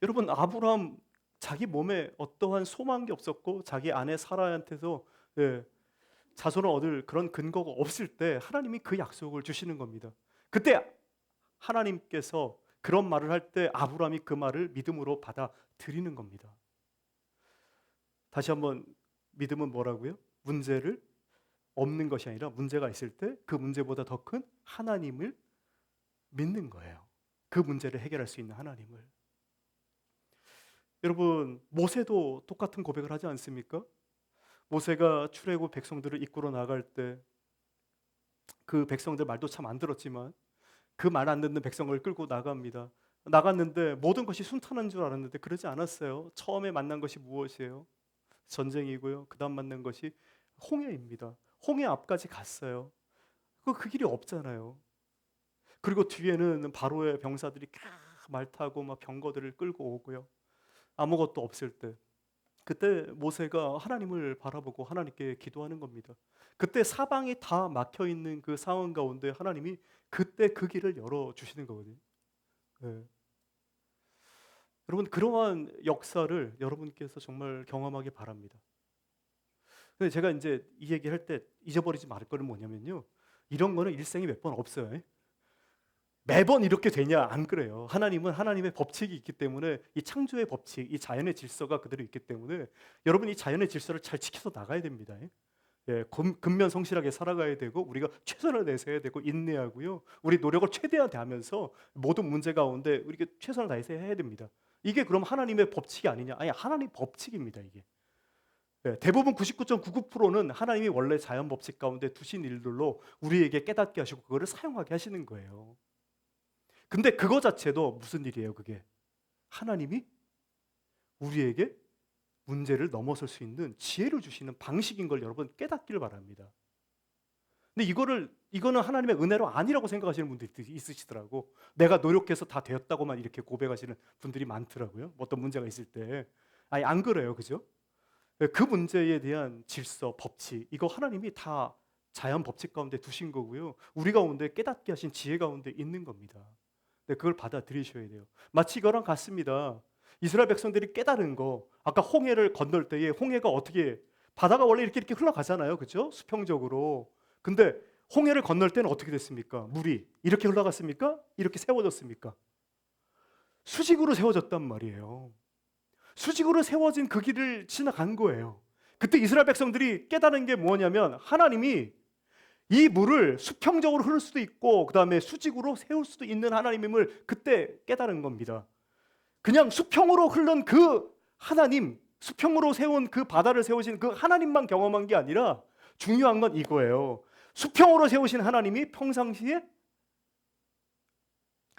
여러분, 아브라함 자기 몸에 어떠한 소망이 없었고 자기 아내 사라한테서 자손을 얻을 그런 근거가 없을 때 하나님이 그 약속을 주시는 겁니다. 그때 하나님께서 그런 말을 할 때 아브라함이 그 말을 믿음으로 받아들이는 겁니다. 다시 한번, 믿음은 뭐라고요? 문제를 없는 것이 아니라 문제가 있을 때 그 문제보다 더 큰 하나님을 믿는 거예요. 그 문제를 해결할 수 있는 하나님을. 여러분, 모세도 똑같은 고백을 하지 않습니까? 모세가 출애굽 백성들을 이끌어 나갈 때 그 백성들 말도 참 안 들었지만 그 말 안 듣는 백성을 끌고 나갑니다. 나갔는데 모든 것이 순탄한 줄 알았는데 그러지 않았어요. 처음에 만난 것이 무엇이에요? 전쟁이고요. 그 다음 만난 것이 홍해입니다. 홍해 앞까지 갔어요. 그 길이 없잖아요. 그리고 뒤에는 바로의 병사들이 말 타고 막 병거들을 끌고 오고요. 아무것도 없을 때 그때 모세가 하나님을 바라보고 하나님께 기도하는 겁니다. 그때 사방이 다 막혀 있는 그 상황 가운데 하나님이 그때 그 길을 열어주시는 거거든요. 여러분, 그러한 역사를 여러분께서 정말 경험하기 바랍니다. 근데 제가 이제 이 얘기할 때 잊어버리지 말을 거는 뭐냐면요, 이런 거는 일생에 몇 번 없어요. 매번 이렇게 되냐? 안 그래요. 하나님은 하나님의 법칙이 있기 때문에 이 창조의 법칙, 이 자연의 질서가 그대로 있기 때문에 여러분 이 자연의 질서를 잘 지켜서 나가야 됩니다. 근면성실하게 살아가야 되고 우리가 최선을 내서 해야 되고 인내하고요. 우리 노력을 최대한 다하면서 모든 문제 가운데 우리가 최선을 다해서 해야 됩니다. 이게 그럼 하나님의 법칙이 아니냐? 아니, 하나님 법칙입니다. 이게. 대부분 99.99%는 하나님이 원래 자연 법칙 가운데 두신 일들로 우리에게 깨닫게 하시고 그거를 사용하게 하시는 거예요. 근데 그거 자체도 무슨 일이에요? 그게 하나님이 우리에게 문제를 넘어설 수 있는 지혜를 주시는 방식인 걸 여러분 깨닫기를 바랍니다. 근데 이거는 하나님의 은혜로 아니라고 생각하시는 분들이 있으시더라고. 내가 노력해서 다 되었다고만 이렇게 고백하시는 분들이 많더라고요. 어떤 문제가 있을 때. 아니, 안 그래요, 그죠? 그 문제에 대한 질서, 법칙, 이거 하나님이 다 자연 법칙 가운데 두신 거고요. 우리 가운데 깨닫게 하신 지혜 가운데 있는 겁니다. 그걸 받아들이셔야 돼요. 마치 이거랑 같습니다. 이스라엘 백성들이 깨달은 거, 아까 홍해를 건널 때에 홍해가 어떻게, 바다가 원래 이렇게 흘러가잖아요, 그렇죠? 수평적으로. 근데 홍해를 건널 때는 어떻게 됐습니까? 물이 이렇게 흘러갔습니까? 이렇게 세워졌습니까? 수직으로 세워졌단 말이에요. 수직으로 세워진 그 길을 지나간 거예요. 그때 이스라엘 백성들이 깨달은 게 뭐냐면 하나님이 이 물을 수평적으로 흐를 수도 있고 그 다음에 수직으로 세울 수도 있는 하나님임을 그때 깨달은 겁니다. 그냥 수평으로 흐른 그 하나님, 수평으로 세운 그 바다를 세우신 그 하나님만 경험한 게 아니라 중요한 건 이거예요. 수평으로 세우신 하나님이 평상시에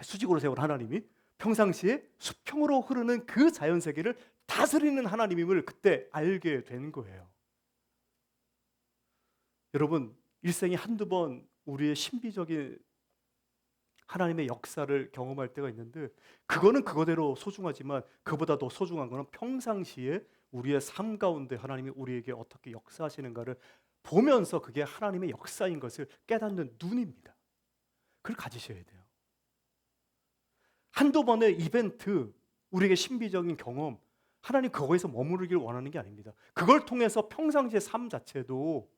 수직으로 세운 하나님이 평상시에 수평으로 흐르는 그 자연세계를 다스리는 하나님임을 그때 알게 된 거예요. 여러분, 일생에 한두 번 우리의 신비적인 하나님의 역사를 경험할 때가 있는데 그거는 그거대로 소중하지만 그보다 더 소중한 거는 평상시에 우리의 삶 가운데 하나님이 우리에게 어떻게 역사하시는가를 보면서 그게 하나님의 역사인 것을 깨닫는 눈입니다. 그걸 가지셔야 돼요. 한두 번의 이벤트, 우리에게 신비적인 경험, 하나님 거기에서 머무르길 원하는 게 아닙니다. 그걸 통해서 평상시의 삶 자체도,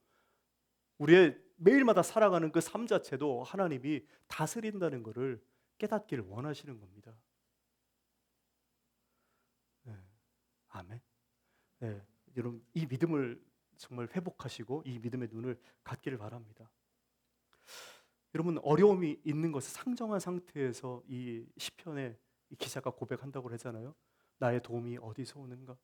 우리의 매일마다 살아가는 그 삶 자체도 하나님이 다스린다는 것을 깨닫기를 원하시는 겁니다. 네. 아멘. 네. 여러분, 이 믿음을 정말 회복하시고 이 믿음의 눈을 갖기를 바랍니다. 여러분, 어려움이 있는 것을 상정한 상태에서 이 시편의 이 기자가 고백한다고 하잖아요. 나의 도움이 어디서 오는가?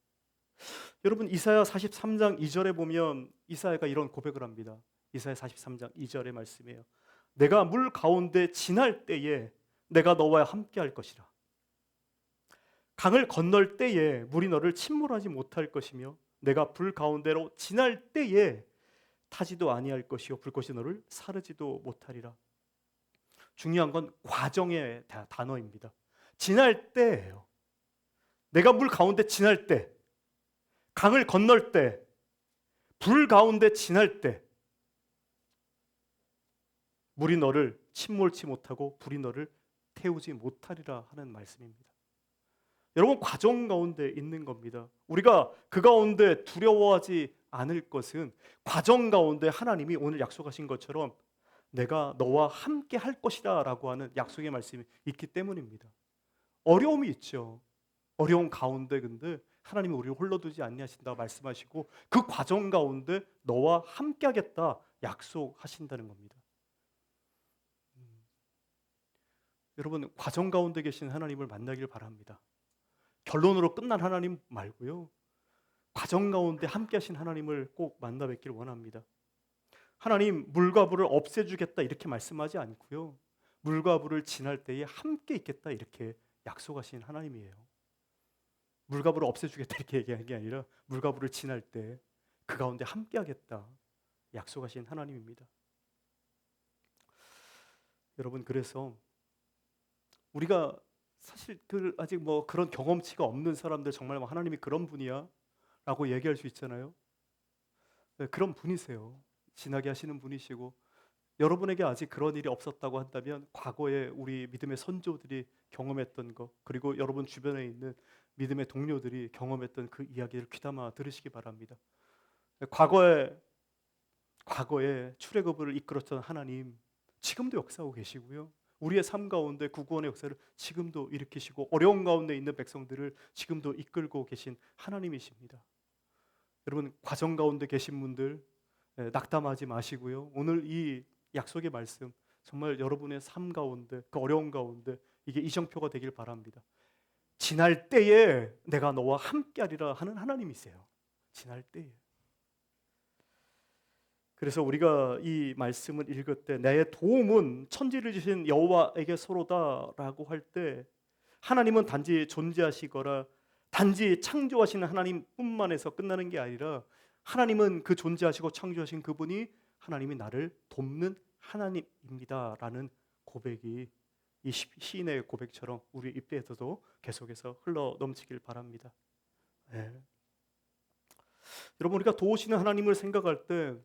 여러분, 이사야 43장 2절에 보면 이사야가 이런 고백을 합니다. 이사야 43장 2절의 말씀이에요. 내가 물 가운데 지날 때에 내가 너와 함께 할 것이라. 강을 건널 때에 물이 너를 침몰하지 못할 것이며 내가 불 가운데로 지날 때에 타지도 아니할 것이요 불꽃이 너를 사르지도 못하리라. 중요한 건 과정의 단어입니다. 지날 때예요. 내가 물 가운데 지날 때, 강을 건널 때, 불 가운데 지날 때 물이 너를 침몰치 못하고 불이 너를 태우지 못하리라 하는 말씀입니다. 여러분, 과정 가운데 있는 겁니다. 우리가 그 가운데 두려워하지 않을 것은 과정 가운데 하나님이 오늘 약속하신 것처럼 내가 너와 함께 할 것이다 라고 하는 약속의 말씀이 있기 때문입니다. 어려움이 있죠. 어려운 가운데 근데 하나님이 우리를 홀로 두지 아니하신다 말씀하시고 그 과정 가운데 너와 함께 하겠다 약속하신다는 겁니다. 여러분, 과정 가운데 계신 하나님을 만나길 바랍니다. 결론으로 끝난 하나님 말고요, 과정 가운데 함께 하신 하나님을 꼭 만나 뵙기를 원합니다. 하나님, 물과 불을 없애주겠다 이렇게 말씀하지 않고요, 물과 불을 지날 때에 함께 있겠다 이렇게 약속하신 하나님이에요. 물과 불을 없애주겠다 이렇게 얘기하는 게 아니라 물과 불을 지날 때 그 가운데 함께 하겠다 약속하신 하나님입니다. 여러분, 그래서 우리가 사실 아직 그런 경험치가 없는 사람들, 정말 하나님이 그런 분이야 라고 얘기할 수 있잖아요. 네, 그런 분이세요. 지나게 하시는 분이시고, 여러분에게 아직 그런 일이 없었다고 한다면 과거에 우리 믿음의 선조들이 경험했던 것, 그리고 여러분 주변에 있는 믿음의 동료들이 경험했던 그 이야기를 귀담아 들으시기 바랍니다. 과거에 출애굽을 이끌었던 하나님 지금도 역사하고 계시고요, 우리의 삶 가운데 구구원의 역사를 지금도 일으키시고 어려운 가운데 있는 백성들을 지금도 이끌고 계신 하나님이십니다. 여러분, 과정 가운데 계신 분들 낙담하지 마시고요, 오늘 이 약속의 말씀 정말 여러분의 삶 가운데, 그 어려운 가운데 이게 이정표가 되길 바랍니다. 지날 때에 내가 너와 함께하리라 하는 하나님이세요. 지날 때에. 그래서 우리가 이 말씀을 읽을 때 내 도움은 천지를 지신 여호와에게서로다라고 할 때, 하나님은 단지 존재하시거나 단지 창조하시는 하나님뿐만에서 끝나는 게 아니라 하나님은 그 존재하시고 창조하신 그분이 하나님이 나를 돕는 하나님입니다라는 고백이 이 시인의 고백처럼 우리 입에서도 계속해서 흘러 넘치길 바랍니다. 네. 여러분, 우리가 도우시는 하나님을 생각할 때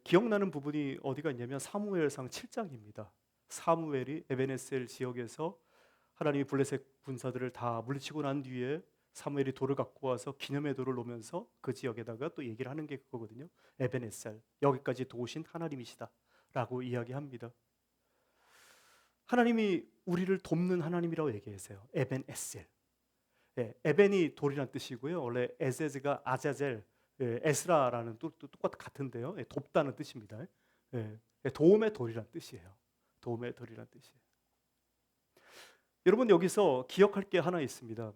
기억나는 부분이 어디가 있냐면 사무엘상 7장입니다. 사무엘이 에베네셀 지역에서 하나님이 블레셋 군사들을 다 물리치고 난 뒤에 사무엘이 돌을 갖고 와서 기념의 돌을 놓으면서 그 지역에다가 또 얘기를 하는 게 그거거든요. 에베네셀, 여기까지 도우신 하나님이시다 라고 이야기합니다. 하나님이 우리를 돕는 하나님이라고 얘기하세요. 에벤에셀. 에벤이 돌이란 뜻이고요, 원래 에세즈가 아자젤, 에스라라는 또 같은데요, 돕다는 뜻입니다. 도움의 돌이란 뜻이에요. 도움의 돌이란 뜻이에요. 여러분, 여기서 기억할 게 하나 있습니다.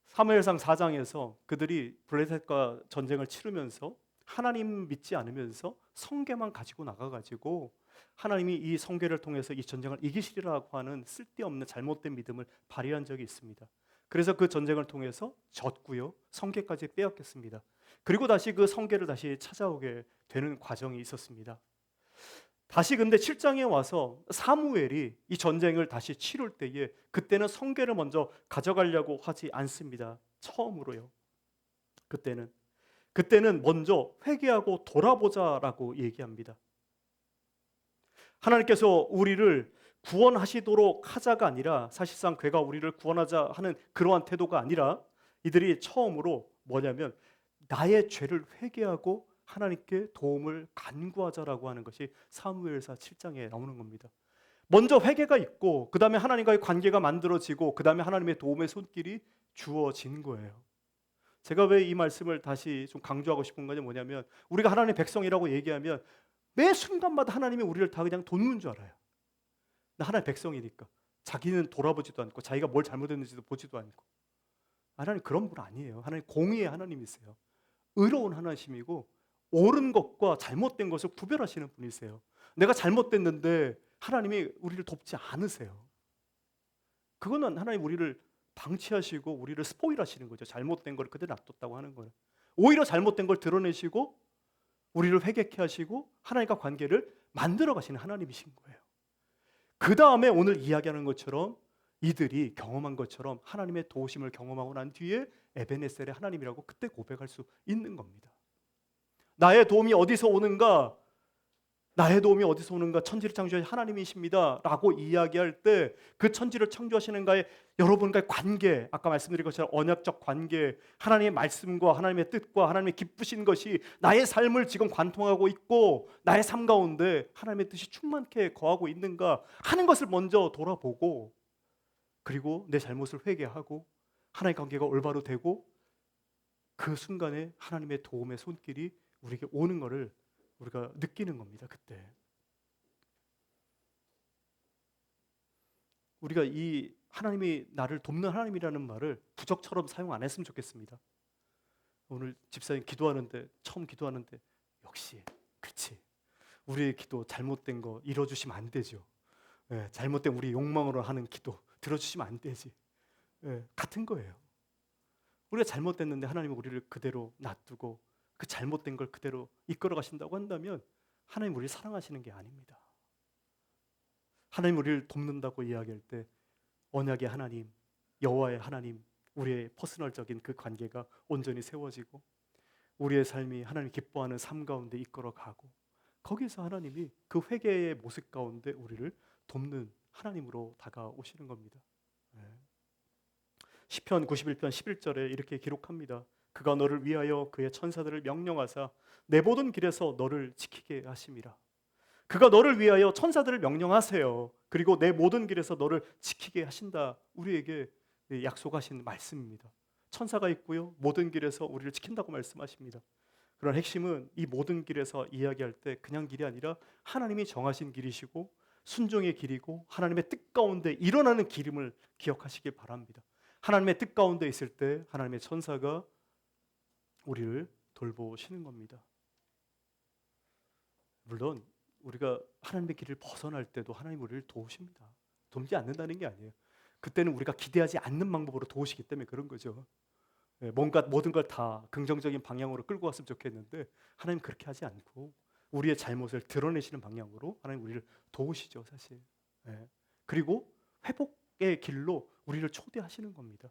사무엘상 4장에서 그들이 블레셋과 전쟁을 치르면서 하나님 믿지 않으면서 성계만 가지고 나가가지고 하나님이 이 성계를 통해서 이 전쟁을 이기시리라고 하는 쓸데없는 잘못된 믿음을 발휘한 적이 있습니다. 그래서 그 전쟁을 통해서 졌고요, 성계까지 빼앗겼습니다. 그리고 다시 그 성계를 다시 찾아오게 되는 과정이 있었습니다. 다시 근데 7장에 와서 사무엘이 이 전쟁을 다시 치룰 때에 그때는 성계를 먼저 가져가려고 하지 않습니다. 처음으로요. 그때는 먼저 회개하고 돌아보자라고 얘기합니다. 하나님께서 우리를 구원하시도록 하자가 아니라, 사실상 그가 우리를 구원하자 하는 그러한 태도가 아니라 이들이 처음으로 뭐냐면 나의 죄를 회개하고 하나님께 도움을 간구하자라고 하는 것이 사무엘사 7장에 나오는 겁니다. 먼저 회개가 있고 그 다음에 하나님과의 관계가 만들어지고 그 다음에 하나님의 도움의 손길이 주어진 거예요. 제가 왜 이 말씀을 다시 좀 강조하고 싶은 거냐 뭐냐면 우리가 하나님의 백성이라고 얘기하면 매 순간마다 하나님이 우리를 다 그냥 돕는 줄 알아요. 나 하나님의 백성이니까. 자기는 돌아보지도 않고 자기가 뭘 잘못했는지도 보지도 않고. 하나님 그런 분 아니에요. 하나님 공의의 하나님이세요. 의로운 하나님이고 옳은 것과 잘못된 것을 구별하시는 분이세요. 내가 잘못됐는데 하나님이 우리를 돕지 않으세요. 그거는 하나님 우리를 방치하시고 우리를 스포일하시는 거죠. 잘못된 걸 그대로 놔뒀다고 하는 거예요. 오히려 잘못된 걸 드러내시고 우리를 회개케 하시고 하나님과 관계를 만들어 가시는 하나님이신 거예요. 그 다음에 오늘 이야기하는 것처럼 이들이 경험한 것처럼 하나님의 도우심을 경험하고 난 뒤에 에베네셀의 하나님이라고 그때 고백할 수 있는 겁니다. 나의 도움이 어디서 오는가? 나의 도움이 어디서 오는가? 천지를 창조하신 하나님이십니다 라고 이야기할 때 그 천지를 창조하시는가의 여러분과의 관계, 아까 말씀드린 것처럼 언약적 관계, 하나님의 말씀과 하나님의 뜻과 하나님의 기쁘신 것이 나의 삶을 지금 관통하고 있고 나의 삶 가운데 하나님의 뜻이 충만케 거하고 있는가 하는 것을 먼저 돌아보고 그리고 내 잘못을 회개하고 하나님의 관계가 올바로 되고 그 순간에 하나님의 도움의 손길이 우리에게 오는 것을 우리가 느끼는 겁니다. 그때 우리가 이 하나님이 나를 돕는 하나님이라는 말을 부적처럼 사용 안 했으면 좋겠습니다. 오늘 집사님 기도하는데 처음 기도하는데 역시 그렇지 우리의 기도 잘못된 거 이뤄주시면 안 되죠. 잘못된 우리 욕망으로 하는 기도 들어주시면 안 되지. 같은 거예요. 우리가 잘못됐는데 하나님은 우리를 그대로 놔두고 그 잘못된 걸 그대로 이끌어 가신다고 한다면 하나님 우리를 사랑하시는 게 아닙니다. 하나님 우리를 돕는다고 이야기할 때 언약의 하나님, 여호와의 하나님, 우리의 퍼스널적인 그 관계가 온전히 세워지고 우리의 삶이 하나님 기뻐하는 삶 가운데 이끌어 가고 거기서 하나님이 그 회개의 모습 가운데 우리를 돕는 하나님으로 다가오시는 겁니다. 시편 91편 11절에 이렇게 기록합니다. 그가 너를 위하여 그의 천사들을 명령하사 내 모든 길에서 너를 지키게 하심이라. 그가 너를 위하여 천사들을 명령하세요. 그리고 내 모든 길에서 너를 지키게 하신다. 우리에게 약속하신 말씀입니다. 천사가 있고요. 모든 길에서 우리를 지킨다고 말씀하십니다. 그런 핵심은 이 모든 길에서 이야기할 때 그냥 길이 아니라 하나님이 정하신 길이시고 순종의 길이고 하나님의 뜻 가운데 일어나는 길임을 기억하시길 바랍니다. 하나님의 뜻 가운데 있을 때 하나님의 천사가 우리를 돌보시는 겁니다. 물론 우리가 하나님의 길을 벗어날 때도 하나님 우리를 도우십니다. 돕지 않는다는 게 아니에요. 그때는 우리가 기대하지 않는 방법으로 도우시기 때문에 그런 거죠. 뭔가 모든 걸 다 긍정적인 방향으로 끌고 갔으면 좋겠는데 하나님 그렇게 하지 않고 우리의 잘못을 드러내시는 방향으로 하나님 우리를 도우시죠, 사실. 그리고 회복의 길로 우리를 초대하시는 겁니다.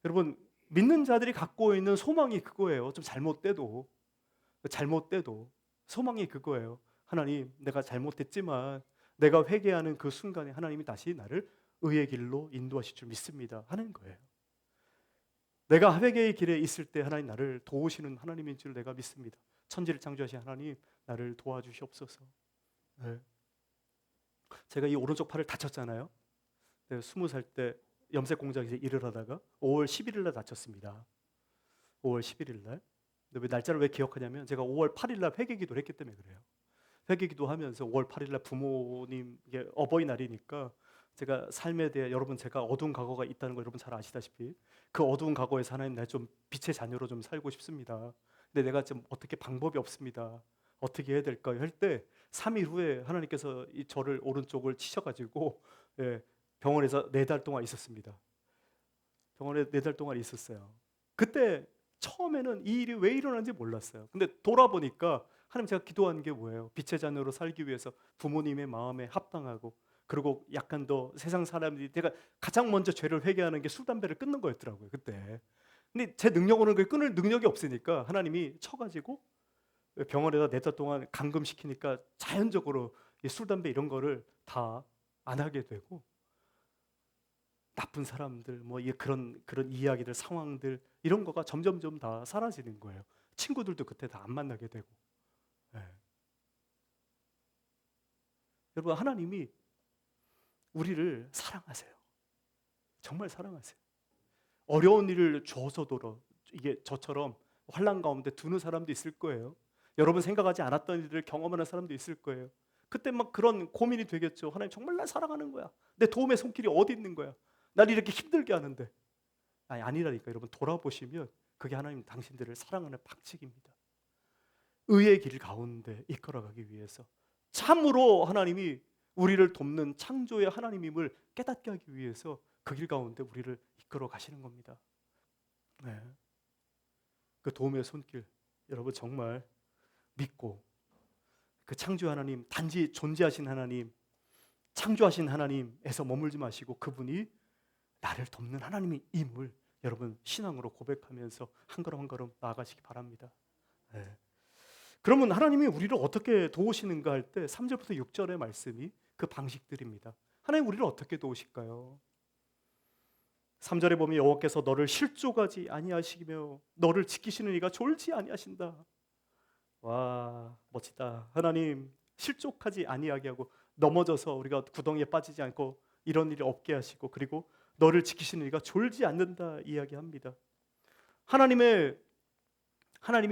여러분 믿는 자들이 갖고 있는 소망이 그거예요. 좀 잘못돼도 소망이 그거예요. 하나님, 내가 잘못했지만 내가 회개하는 그 순간에 하나님이 다시 나를 의의 길로 인도하실 줄 믿습니다 하는 거예요. 내가 회개의 길에 있을 때 하나님 나를 도우시는 하나님인 줄 내가 믿습니다. 천지를 창조하신 하나님 나를 도와주시옵소서. 제가 이 오른쪽 팔을 다쳤잖아요. 20살 때 염색 공장에서 일을 하다가 5월 11일 날 다쳤습니다. 5월 11일 날. 근데 왜 날짜를 왜 기억하냐면 제가 5월 8일 날 회개 기도를 했기 때문에 그래요. 회개 기도하면서 5월 8일 날 부모님 이게 어버이날이니까 제가 삶에 대해 여러분 제가 어두운 과거가 있다는 거 여러분 잘 아시다시피 그 어두운 과거에서 하나님 나 좀 빛의 자녀로 좀 살고 싶습니다. 근데 내가 좀 어떻게 방법이 없습니다. 어떻게 해야 될까요? 할 때 3일 후에 하나님께서 이 저를 오른쪽을 치셔가지고 병원에서 4달 동안 있었습니다. 병원에 4달 동안 있었어요. 그때 처음에는 이 일이 왜 일어나는지 몰랐어요. 근데 돌아보니까 하나님 제가 기도한 게 뭐예요? 빛의 자녀로 살기 위해서 부모님의 마음에 합당하고 그리고 약간 더 세상 사람들이 제가 가장 먼저 죄를 회개하는 게 술, 담배를 끊는 거였더라고요. 그때. 근데 제 능력으로는 그 끊을 능력이 없으니까 하나님이 쳐가지고 병원에다 4달 동안 감금시키니까 자연적으로 술, 담배 이런 거를 다 안 하게 되고 나쁜 사람들, 뭐 그런 이야기들, 상황들 이런 거가 점점점 다 사라지는 거예요. 친구들도 그때 다 안 만나게 되고. 예. 여러분, 하나님이 우리를 사랑하세요. 정말 사랑하세요. 어려운 일을 줘서도 이게 저처럼 환난 가운데 두는 사람도 있을 거예요. 여러분 생각하지 않았던 일을 경험하는 사람도 있을 거예요. 그때 막 그런 고민이 되겠죠. 하나님 정말 날 사랑하는 거야. 내 도움의 손길이 어디 있는 거야. 날 이렇게 힘들게 하는데. 아니라니까. 여러분 돌아보시면 그게 하나님 당신들을 사랑하는 방식입니다. 의의 길 가운데 이끌어가기 위해서 참으로 하나님이 우리를 돕는 창조의 하나님임을 깨닫게 하기 위해서 그 길 가운데 우리를 이끌어 가시는 겁니다. 네. 그 도움의 손길 여러분 정말 믿고 그 창조 하나님, 단지 존재하신 하나님, 창조하신 하나님에서 머물지 마시고 그분이 나를 돕는 하나님임을 여러분 신앙으로 고백하면서 한 걸음 한 걸음 나아가시기 바랍니다. 네. 그러면 하나님이 우리를 어떻게 도우시는가 할 때 3절부터 6절의 말씀이 그 방식들입니다. 하나님 우리를 어떻게 도우실까요? 3절에 보면 여호와께서 너를 실족하지 아니하시며 너를 지키시는 이가 졸지 아니하신다. 와, 멋지다. 하나님 실족하지 아니하게 하고 넘어져서 우리가 구덩이에 빠지지 않고 이런 일이 없게 하시고 그리고 너를 지키시는 이가 졸지 않는다 이야기합니다. 하나님이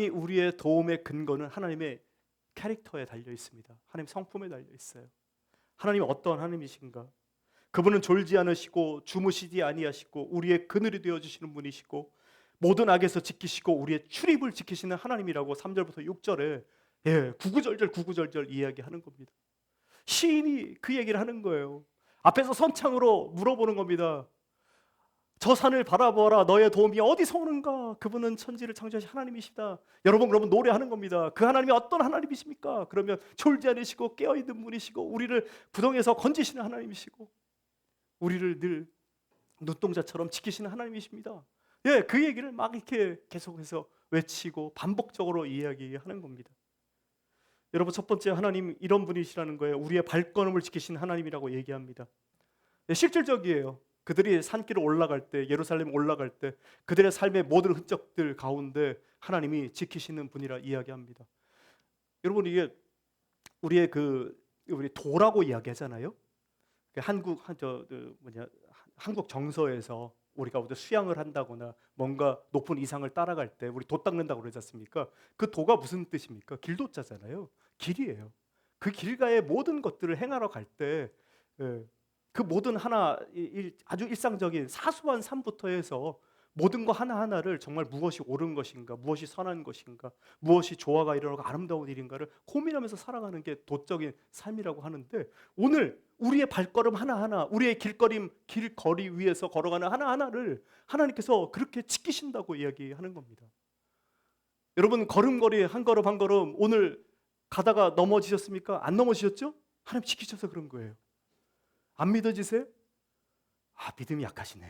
우리의 도움의 근거는 하나님의 캐릭터에 달려 있습니다. 하나님 성품에 달려 있어요. 하나님이 어떤 하나님이신가? 그분은 졸지 않으시고 주무시지 아니하시고 우리의 그늘이 되어 주시는 분이시고 모든 악에서 지키시고 우리의 출입을 지키시는 하나님이라고 3절부터 6절에 구구절절 이야기하는 겁니다. 시인이 그 얘기를 하는 거예요. 앞에서 선창으로 물어보는 겁니다. 저 산을 바라보아라. 너의 도움이 어디서 오는가? 그분은 천지를 창조하신 하나님이시다. 여러분 그러면 노래하는 겁니다. 그 하나님이 어떤 하나님이십니까? 그러면 졸지 않으시고 깨어있는 분이시고 우리를 구덩이에서 건지시는 하나님이시고 우리를 늘 눈동자처럼 지키시는 하나님이십니다. 그 얘기를 막 이렇게 계속해서 외치고 반복적으로 이야기하는 겁니다. 여러분 첫 번째 하나님 이런 분이시라는 거예요. 우리의 발걸음을 지키신 하나님이라고 얘기합니다. 실질적이에요. 그들이 산길을 올라갈 때 예루살렘 올라갈 때 그들의 삶의 모든 흔적들 가운데 하나님이 지키시는 분이라 이야기합니다. 여러분 이게 우리 도라고 이야기하잖아요. 한국 정서에서 우리가 어디 수양을 한다거나 뭔가 높은 이상을 따라갈 때 우리 도 닦는다고 그러지 않습니까? 그 도가 무슨 뜻입니까? 길도자잖아요. 길이에요. 그 길가의 모든 것들을 행하러 갈 때 그 모든 아주 일상적인 사소한 삶부터 해서 모든 거 하나하나를 정말 무엇이 옳은 것인가, 무엇이 선한 것인가, 무엇이 조화가 이르고 아름다운 일인가를 고민하면서 살아가는 게 도적인 삶이라고 하는데 오늘 우리의 발걸음 하나하나, 우리의 길거리 위에서 걸어가는 하나하나를 하나님께서 그렇게 지키신다고 이야기하는 겁니다. 여러분 걸음걸이 한 걸음 한 걸음 오늘 가다가 넘어지셨습니까? 안 넘어지셨죠? 하나님 지키셔서 그런 거예요. 안 믿어지세요? 믿음이 약하시네.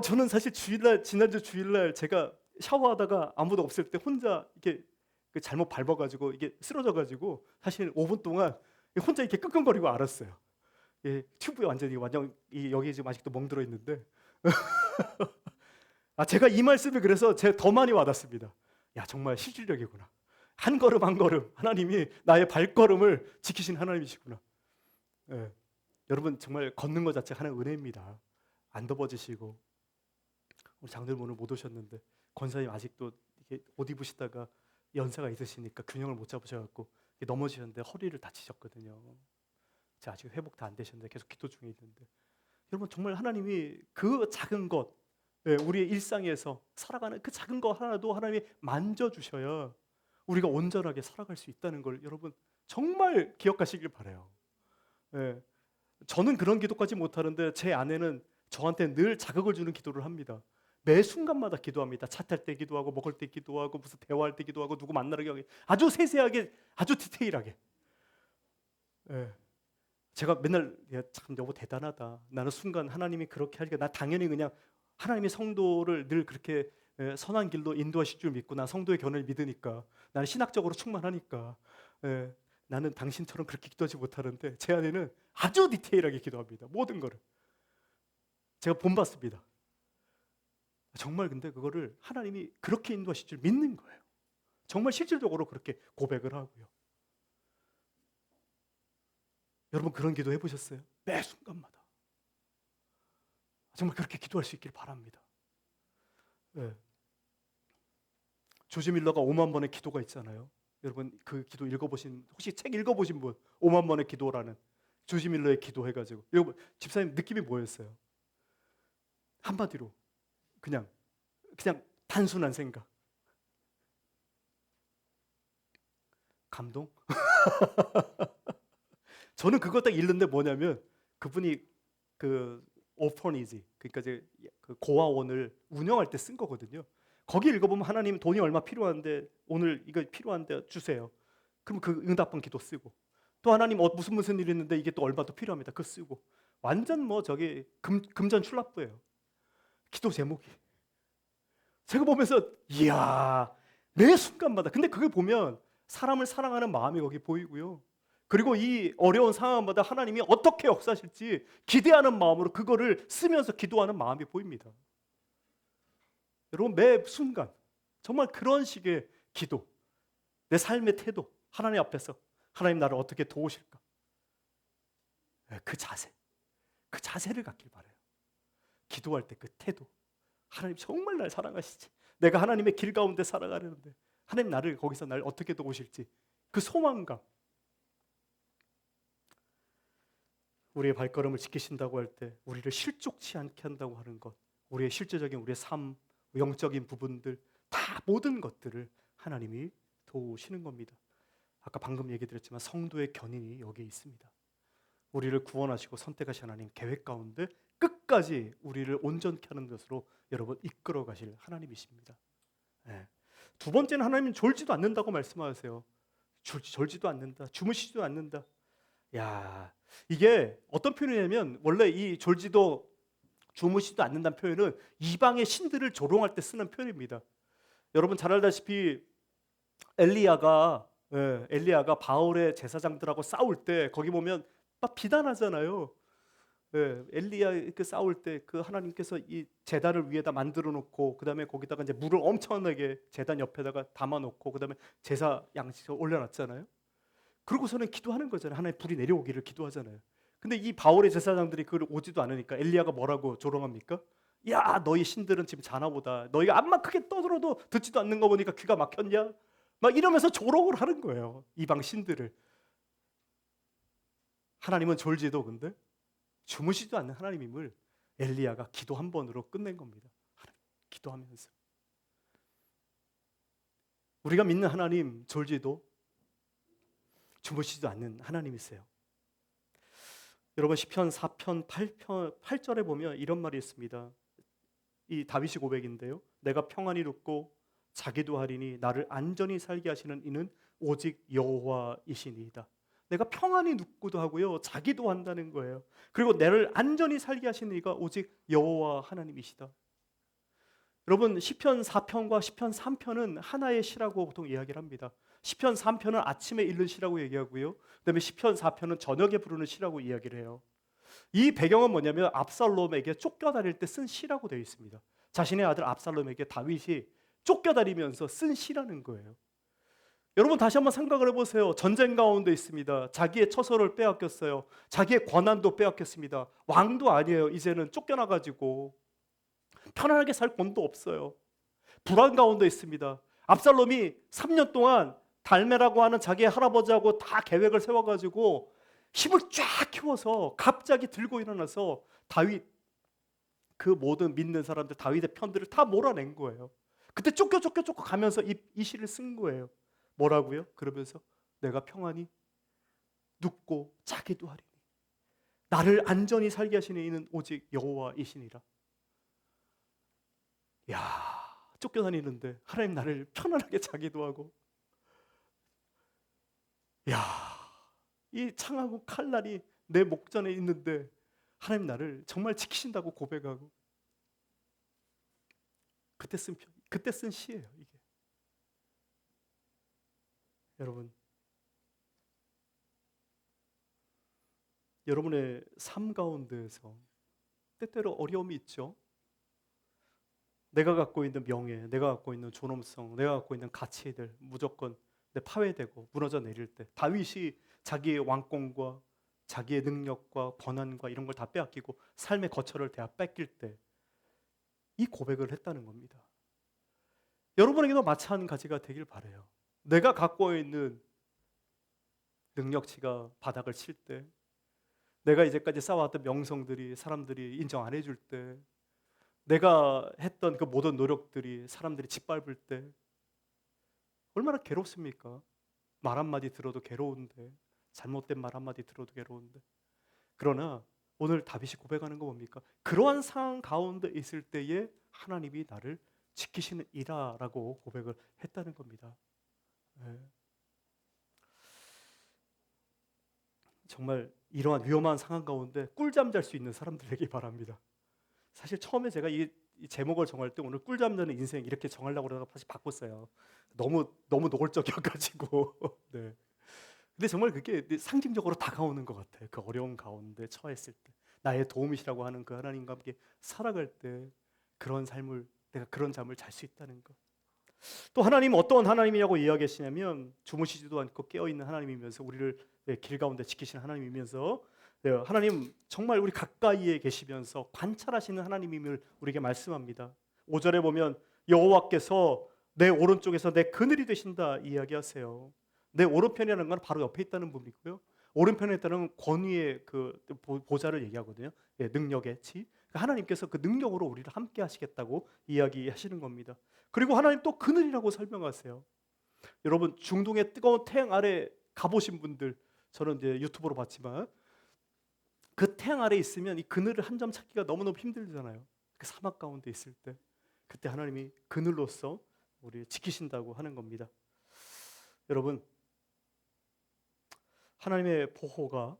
저는 사실 지난주 주일날 제가 샤워하다가 아무도 없을 때 혼자 이렇게 잘못 밟아가지고 이게 쓰러져가지고 사실 5분 동안 혼자 이렇게 끙끙거리고 알았어요. 튜브에 완전 여기 지금 아직도 멍들어 있는데 제가 이 말씀을 그래서 더 많이 와닿습니다. 정말 실질적이구나. 한 걸음 한 걸음 하나님이 나의 발걸음을 지키신 하나님이시구나. 여러분 정말 걷는 것 자체가 하나의 은혜입니다. 안 덮어지시고 우리 장들 오늘 못 오셨는데 권사님 아직도 이게 옷 입으시다가 연세가 있으시니까 균형을 못 잡으셔갖고 넘어지셨는데 허리를 다치셨거든요. 제가 아직 회복 다 안 되셨는데 계속 기도 중에 있는데 여러분 정말 하나님이 그 작은 것 우리의 일상에서 살아가는 그 작은 것 하나도 하나님이 만져주셔야 우리가 온전하게 살아갈 수 있다는 걸 여러분 정말 기억하시길 바라요. 저는 그런 기도까지 못하는데 제 아내는 저한테 늘 자극을 주는 기도를 합니다. 매 순간마다 기도합니다. 차 탈 때 기도하고 먹을 때 기도하고 무슨 대화할 때 기도하고 누구 만나러 가기 아주 세세하게 아주 디테일하게. 제가 맨날 참 여보 대단하다. 나는 순간 하나님이 그렇게 하니까 나 당연히 그냥 하나님의 성도를 늘 그렇게 선한 길로 인도하실 줄 믿고 난 성도의 견해를 믿으니까 나는 신학적으로 충만하니까 나는 당신처럼 그렇게 기도하지 못하는데 제 아내는 아주 디테일하게 기도합니다. 모든 거를. 제가 본받습니다. 정말 근데 그거를 하나님이 그렇게 인도하실 줄 믿는 거예요. 정말 실질적으로 그렇게 고백을 하고요. 여러분 그런 기도 해보셨어요? 매 순간마다. 정말 그렇게 기도할 수 있길 바랍니다. 네. 조지 밀러가 5만 번의 기도가 있잖아요. 여러분 그 기도 읽어보신, 혹시 책 읽어보신 분? 5만 번의 기도라는 조지 밀러의 기도 해가지고, 여러분 집사님 느낌이 뭐였어요? 한마디로 그냥 단순한 생각, 감동. 저는 그거 딱 읽는데 뭐냐면 그분이 그 오퍼니지, 그러니까 이제 그 고아원을 운영할 때 쓴 거거든요. 거기 읽어보면 하나님 돈이 얼마 필요한데 오늘 이거 필요한데 주세요. 그럼 그 응답한 기도 쓰고, 또 하나님 무슨 일 있는데 이게 또 얼마 더 필요합니다. 그거 쓰고, 완전 뭐 저기 금전출납부예요. 기도 제목이. 제가 보면서 이야, 매 순간마다. 근데 그걸 보면 사람을 사랑하는 마음이 거기 보이고요. 그리고 이 어려운 상황마다 하나님이 어떻게 역사하실지 기대하는 마음으로 그거를 쓰면서 기도하는 마음이 보입니다. 여러분 매 순간 정말 그런 식의 기도, 내 삶의 태도, 하나님 앞에서 하나님 나를 어떻게 도우실까? 그 자세를 갖길 바라요. 기도할 때 그 태도, 하나님 정말 날 사랑하시지, 내가 하나님의 길 가운데 살아가려는데 하나님 나를 거기서 날 어떻게 도우실지, 그 소망감. 우리의 발걸음을 지키신다고 할 때 우리를 실족치 않게 한다고 하는 것, 우리의 실제적인 우리의 삶, 영적인 부분들, 다 모든 것들을 하나님이 도우시는 겁니다. 아까 방금 얘기 드렸지만 성도의 견인이 여기에 있습니다. 우리를 구원하시고 선택하신 하나님 계획 가운데 끝까지 우리를 온전케 하는 것으로 여러분 이끌어 가실 하나님이십니다. 네. 두 번째는 하나님은 졸지도 않는다고 말씀하세요. 졸지도 않는다, 주무시지도 않는다. 야, 이게 어떤 표현이냐면, 원래 이 졸지도 주무시지도 않는다는 표현은 이방의 신들을 조롱할 때 쓰는 표현입니다. 여러분 잘 알다시피 엘리야가 바울의 제사장들하고 싸울 때 거기 보면 막 비난하잖아요. 엘리야 이렇게 싸울 때 그 하나님께서 이 제단을 위에다 만들어 놓고, 그다음에 거기다가 이제 물을 엄청나게 제단 옆에다가 담아 놓고, 그다음에 제사 양식을 올려놨잖아요. 그러고서는 기도하는 거잖아요. 하나님 불이 내려오기를 기도하잖아요. 근데 이 바울의 제사장들이 그걸 오지도 않으니까 엘리야가 뭐라고 조롱합니까? 야, 너희 신들은 지금 자나보다. 너희가 암만 크게 떠들어도 듣지도 않는 거 보니까 귀가 막혔냐? 막 이러면서 조롱을 하는 거예요, 이방 신들을. 하나님은 졸지도 근데 주무시지도 않는 하나님임을 엘리야가 기도 한 번으로 끝낸 겁니다. 하나님, 기도하면서. 우리가 믿는 하나님 졸지도 주무시지도 않는 하나님이세요. 여러분 시편 4편 8절에 보면 이런 말이 있습니다. 이 다윗이 고백인데요. 내가 평안히 눕고 자기도 하리니 나를 안전히 살게 하시는 이는 오직 여호와이시니이다. 내가 평안히 눕고도 하고요, 자기도 한다는 거예요. 그리고 나를 안전히 살게 하시는 이가 오직 여호와 하나님이시다. 여러분 시편 4편과 시편 3편은 하나의 시라고 보통 이야기를 합니다. 시편 3편은 아침에 읽는 시라고 얘기하고요, 그다음에 시편 4편은 저녁에 부르는 시라고 이야기를 해요. 이 배경은 뭐냐면 압살롬에게 쫓겨다닐 때 쓴 시라고 되어 있습니다. 자신의 아들 압살롬에게 다윗이 쫓겨다니면서 쓴 시라는 거예요. 여러분 다시 한번 생각을 해보세요. 전쟁 가운데 있습니다. 자기의 처소를 빼앗겼어요. 자기의 권한도 빼앗겼습니다. 왕도 아니에요. 이제는 쫓겨나가지고 편안하게 살 권도 없어요. 불안 가운데 있습니다. 압살롬이 3년 동안 달메라고 하는 자기의 할아버지하고 다 계획을 세워가지고 힘을 쫙 키워서 갑자기 들고 일어나서 다윗, 그 모든 믿는 사람들, 다윗의 편들을 다 몰아낸 거예요. 그때 쫓겨 가면서 이 시를 쓴 거예요. 뭐라고요? 그러면서 내가 평안히 눕고 자기도 하리니 나를 안전히 살게 하시는 이는 오직 여호와이시니라. 야, 쫓겨다니는데 하나님 나를 편안하게 자기도 하고, 야, 이 창하고 칼날이 내 목전에 있는데 하나님 나를 정말 지키신다고 고백하고, 그때 쓴 시예요 이게. 여러분 여러분의 삶 가운데에서 때때로 어려움이 있죠. 내가 갖고 있는 명예, 내가 갖고 있는 존엄성, 내가 갖고 있는 가치들 무조건 파괴되고 무너져 내릴 때, 다윗이 자기의 왕권과 자기의 능력과 권한과 이런 걸 다 빼앗기고 삶의 거처를 다 뺏길 때 이 고백을 했다는 겁니다. 여러분에게도 마찬가지가 되길 바라요. 내가 갖고 있는 능력치가 바닥을 칠 때, 내가 이제까지 쌓아왔던 명성들이 사람들이 인정 안 해줄 때, 내가 했던 그 모든 노력들이 사람들이 짓밟을 때 얼마나 괴롭습니까? 말 한마디 들어도 괴로운데, 잘못된 말 한마디 들어도 괴로운데. 그러나 오늘 다윗이 고백하는 거 뭡니까? 그러한 상황 가운데 있을 때에 하나님이 나를 지키시는 이라라고 고백을 했다는 겁니다. 네. 정말 이러한 위험한 상황 가운데 꿀잠 잘 수 있는 사람들에게 바랍니다. 사실 처음에 제가 이 제목을 정할 때 오늘 꿀잠 자는 인생 이렇게 정하려고 그러다가 다시 바꿨어요. 너무 노골적이어가지고. 네. 근데 정말 그게 상징적으로 다가오는 것 같아요. 그 어려운 가운데 처했을 때, 나의 도움이시라고 하는 그 하나님과 함께 살아갈 때 그런 삶을, 내가 그런 잠을 잘 수 있다는 것. 또 하나님은 어떤 하나님이라고 이야기하시냐면 주무시지도 않고 깨어있는 하나님이면서 우리를 길 가운데 지키시는 하나님이면서 하나님 정말 우리 가까이에 계시면서 관찰하시는 하나님임을 우리에게 말씀합니다. 5절에 보면 여호와께서 내 오른쪽에서 내 그늘이 되신다 이야기하세요. 내 오른편이라는 건 바로 옆에 있다는 부분이고요. 오른편에 있다는 권위의 그 보좌를 얘기하거든요. 능력의 치. 하나님께서 그 능력으로 우리를 함께 하시겠다고 이야기하시는 겁니다. 그리고 하나님 또 그늘이라고 설명하세요. 여러분 중동의 뜨거운 태양 아래 가보신 분들, 저는 이제 유튜브로 봤지만 그 태양 아래 있으면 이 그늘을 한 점 찾기가 너무너무 힘들잖아요. 그 사막 가운데 있을 때 그때 하나님이 그늘로서 우리를 지키신다고 하는 겁니다. 여러분 하나님의 보호가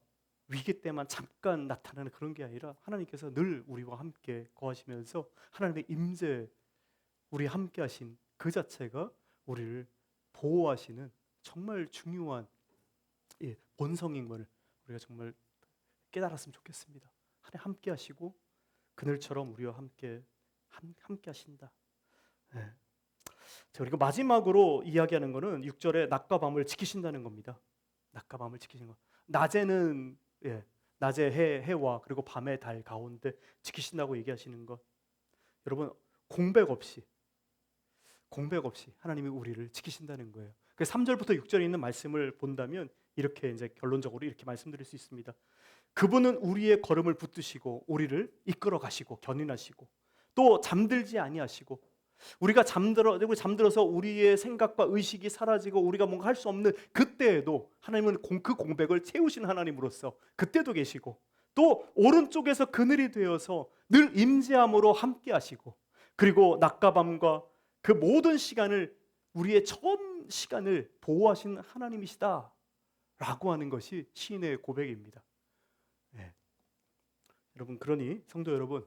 위기 때만 잠깐 나타나는 그런 게 아니라 하나님께서 늘 우리와 함께 거하시면서 하나님의 임재, 우리 함께 하신 그 자체가 우리를 보호하시는 정말 중요한 본성인 것을 우리가 정말 깨달았으면 좋겠습니다. 하나님 함께 하시고 그늘처럼 우리와 함께 하신다. 네. 그리고 마지막으로 이야기하는 것은 6절에 낮과 밤을 지키신다는 겁니다. 낮과 밤을 지키신 것. 낮에는 낮에 해와 그리고 밤에 달 가운데 지키신다고 얘기하시는 것. 여러분 공백 없이 하나님이 우리를 지키신다는 거예요. 그 3절부터 6절에 있는 말씀을 본다면 이렇게 이제 결론적으로 이렇게 말씀드릴 수 있습니다. 그분은 우리의 걸음을 붙드시고 우리를 이끌어 가시고 견인하시고 또 잠들지 아니하시고 우리가 잠들어서 우리의 생각과 의식이 사라지고 우리가 뭔가 할 수 없는 그때에도 하나님은 그 공백을 채우신 하나님으로서 그때도 계시고 또 오른쪽에서 그늘이 되어서 늘 임재함으로 함께 하시고 그리고 낮과 밤과 그 모든 시간을 우리의 전 시간을 보호하신 하나님이시다 라고 하는 것이 시인의 고백입니다. 네. 여러분 그러니 성도 여러분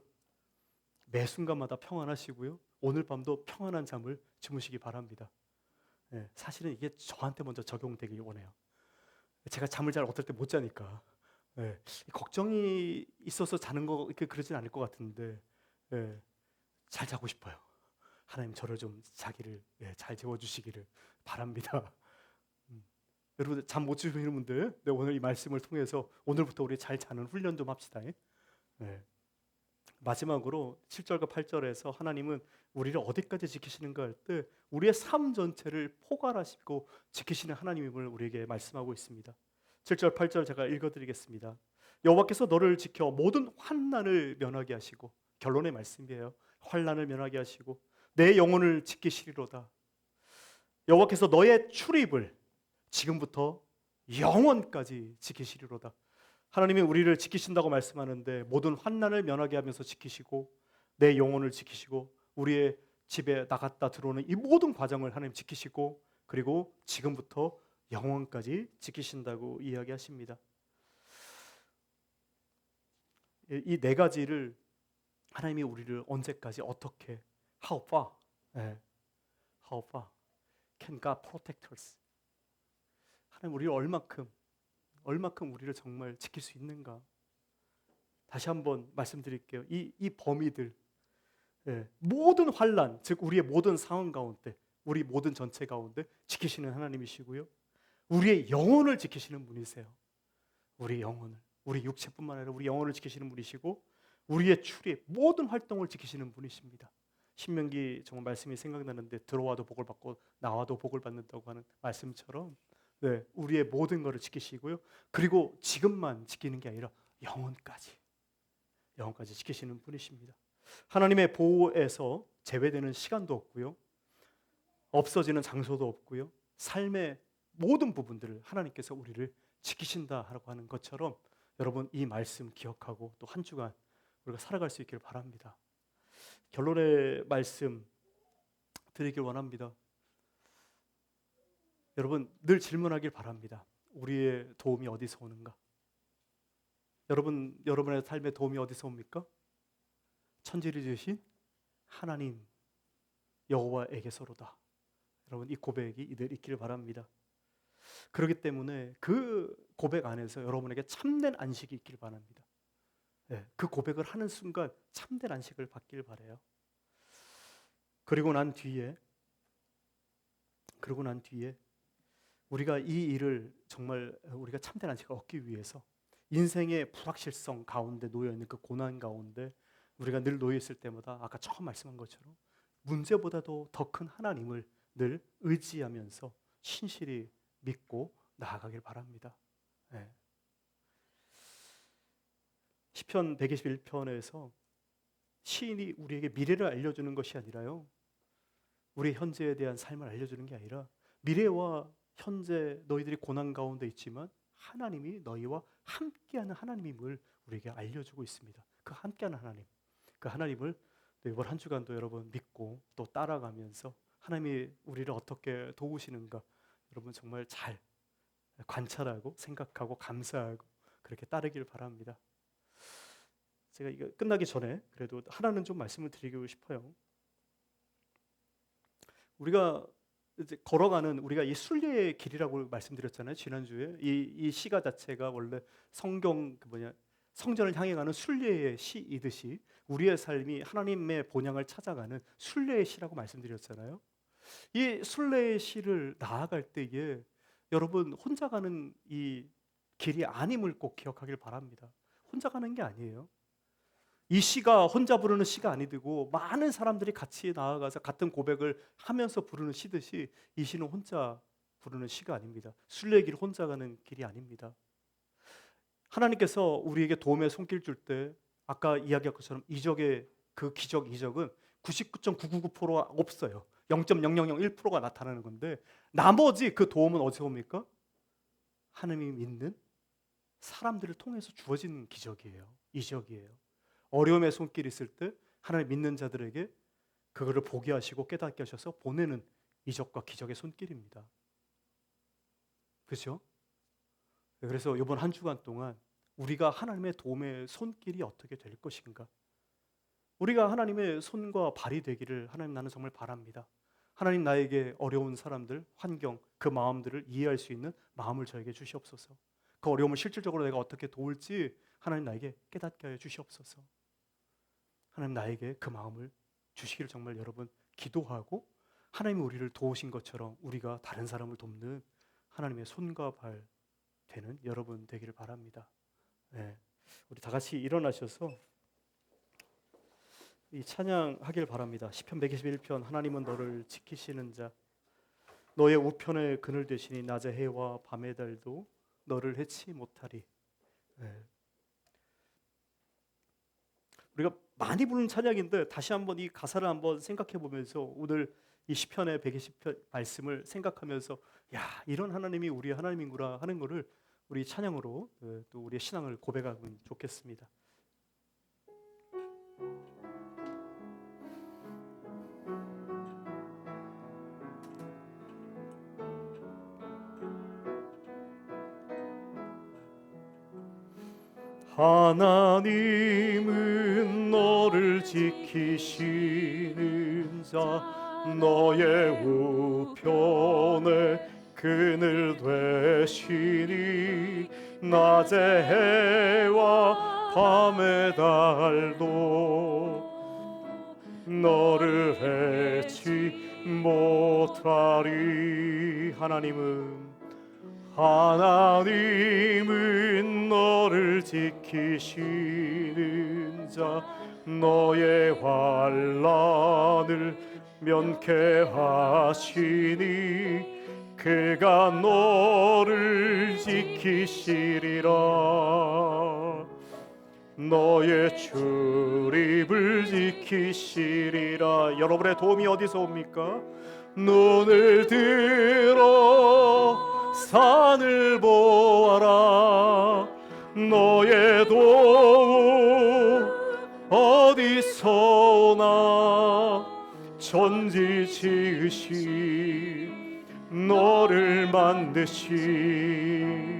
매 순간마다 평안하시고요. 오늘 밤도 평안한 잠을 주무시기 바랍니다. 네, 사실은 이게 저한테 먼저 적용되길 원해요. 제가 잠을 잘 어떨 때 못 자니까 걱정이 있어서 자는 거 그러진 않을 것 같은데 잘 자고 싶어요. 하나님 저를 좀 자기를 잘 재워주시기를 바랍니다. 여러분 잠 못 주무시는 분들 오늘 이 말씀을 통해서 오늘부터 우리 잘 자는 훈련 좀 합시다. 마지막으로 7절과 8절에서 하나님은 우리를 어디까지 지키시는가 할 때 우리의 삶 전체를 포괄하시고 지키시는 하나님임을 우리에게 말씀하고 있습니다. 7절 8절 제가 읽어드리겠습니다. 여호와께서 너를 지켜 모든 환난을 면하게 하시고, 결론의 말씀이에요. 환난을 면하게 하시고 내 영혼을 지키시리로다. 여호와께서 너의 출입을 지금부터 영원까지 지키시리로다. 하나님이 우리를 지키신다고 말씀하는데 모든 환난을 면하게 하면서 지키시고 내 영혼을 지키시고 우리의 집에 나갔다 들어오는 이 모든 과정을 하나님 지키시고 그리고 지금부터 영원까지 지키신다고 이야기하십니다. 이 네 가지를 하나님이 우리를 언제까지 어떻게 how far can God protect us? 하나님 우리를 얼마큼 우리를 정말 지킬 수 있는가? 다시 한번 말씀드릴게요. 이 범위들, 모든 환난, 즉 우리의 모든 상황 가운데, 우리 모든 전체 가운데 지키시는 하나님이시고요. 우리의 영혼을 지키시는 분이세요. 우리 영혼을, 우리 육체뿐만 아니라 우리 영혼을 지키시는 분이시고 우리의 출입, 모든 활동을 지키시는 분이십니다. 신명기 정말 말씀이 생각나는데 들어와도 복을 받고 나와도 복을 받는다고 하는 말씀처럼 우리의 모든 것을 지키시고요. 그리고 지금만 지키는 게 아니라 영혼까지 지키시는 분이십니다. 하나님의 보호에서 제외되는 시간도 없고요. 없어지는 장소도 없고요. 삶의 모든 부분들을 하나님께서 우리를 지키신다라고 하는 것처럼 여러분 이 말씀 기억하고 또 한 주간 우리가 살아갈 수 있기를 바랍니다. 결론의 말씀 드리길 원합니다. 여러분 늘 질문하길 바랍니다. 우리의 도움이 어디서 오는가? 여러분의 삶의 도움이 어디서 옵니까? 천지를 지으신 하나님 여호와에게서로다. 여러분 이 고백이 늘 있기를 바랍니다. 그렇기 때문에 그 고백 안에서 여러분에게 참된 안식이 있기를 바랍니다. 그 고백을 하는 순간 참된 안식을 받길 바라요. 그리고 난 뒤에 우리가 이 일을 정말 우리가 참된 안식을 얻기 위해서 인생의 불확실성 가운데 놓여 있는 그 고난 가운데 우리가 늘 놓여 있을 때마다 아까 처음 말씀한 것처럼 문제보다도 더 큰 하나님을 늘 의지하면서 신실히 믿고 나아가길 바랍니다. 시편 121편에서 시인이 우리에게 미래를 알려주는 것이 아니라요, 우리 현재에 대한 삶을 알려주는 게 아니라 미래와 현재 너희들이 고난 가운데 있지만 하나님이 너희와 함께하는 하나님임을 우리에게 알려주고 있습니다. 그 함께하는 하나님, 그 하나님을 이번 한 주간도 여러분 믿고 또 따라가면서 하나님이 우리를 어떻게 도우시는가 여러분 정말 잘 관찰하고 생각하고 감사하고 그렇게 따르길 바랍니다. 제가 이거 끝나기 전에 그래도 하나는 좀 말씀을 드리고 싶어요. 우리가 이제 걸어가는 우리가 이 순례의 길이라고 말씀드렸잖아요. 지난주에 이 시가 자체가 원래 성전을 향해 가는 순례의 시이듯이 우리의 삶이 하나님의 본향을 찾아가는 순례의 시라고 말씀드렸잖아요. 이 순례의 시를 나아갈 때에 여러분 혼자 가는 이 길이 아님을 꼭 기억하길 바랍니다. 혼자 가는 게 아니에요. 이 시가 혼자 부르는 시가 아니고 많은 사람들이 같이 나아가서 같은 고백을 하면서 부르는 시듯이 이 시는 혼자 부르는 시가 아닙니다. 순례의 길 혼자 가는 길이 아닙니다. 하나님께서 우리에게 도움의 손길 줄 때 아까 이야기한 것처럼 이적의 그 기적 이적은 99.999%가 없어요. 0.0001%가 나타나는 건데 나머지 그 도움은 어디서 옵니까? 하나님이 믿는 사람들을 통해서 주어진 기적이에요. 이적이에요. 어려움의 손길이 있을 때 하나님 믿는 자들에게 그거를 보게 하시고 깨닫게 하셔서 보내는 이적과 기적의 손길입니다. 그렇죠? 그래서 이번 한 주간 동안 우리가 하나님의 도움의 손길이 어떻게 될 것인가? 우리가 하나님의 손과 발이 되기를 하나님 나는 정말 바랍니다. 하나님 나에게 어려운 사람들, 환경, 그 마음들을 이해할 수 있는 마음을 저에게 주시옵소서. 그 어려움을 실질적으로 내가 어떻게 도울지 하나님 나에게 깨닫게 하여 주시옵소서. 하나님 나에게 그 마음을 주시기를 정말 여러분 기도하고 하나님이 우리를 도우신 것처럼 우리가 다른 사람을 돕는 하나님의 손과 발 되는 여러분 되기를 바랍니다. 우리 다 같이 일어나셔서 이 찬양하길 바랍니다. 시편 121편 하나님은 너를 지키시는 자 너의 우편에 그늘 되시니 낮의 해와 밤의 달도 너를 해치 못하리. 우리가 많이 부르는 찬양인데 다시 한번 이 가사를 한번 생각해 보면서 오늘 이 시편의 120편 말씀을 생각하면서 야 이런 하나님이 우리의 하나님인구나 하는 것을 우리 찬양으로 또 우리의 신앙을 고백하면 좋겠습니다. 하나님은 너를 지키시는 자 너의 우편에 그늘 되시니 낮의 해와 밤의 달도 너를 해치 못하리. 하나님은 너를 지키시는 자, 너의 환난을 면케하시니 그가 너를 지키시리라. 너의 출입을 지키시리라. 여러분의 도움이 어디서 옵니까? 눈을 들어 산을 보아라. 너의 도움 어디서 오나. 천지 지으신 너를 만드신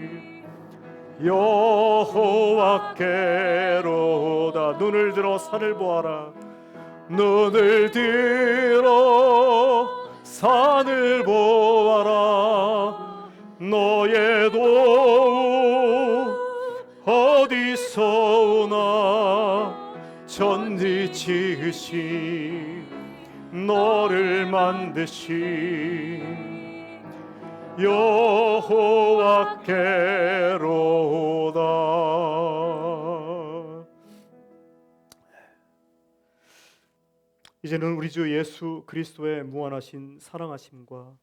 여호와께로다. 눈을 들어 산을 보아라. 눈을 들어 산을 보아라. 너의 도움 어디서 오나. 천지 지으신 너를 만드신 여호와께로다. 이제는 우리 주 예수 그리스도의 무한하신 사랑하심과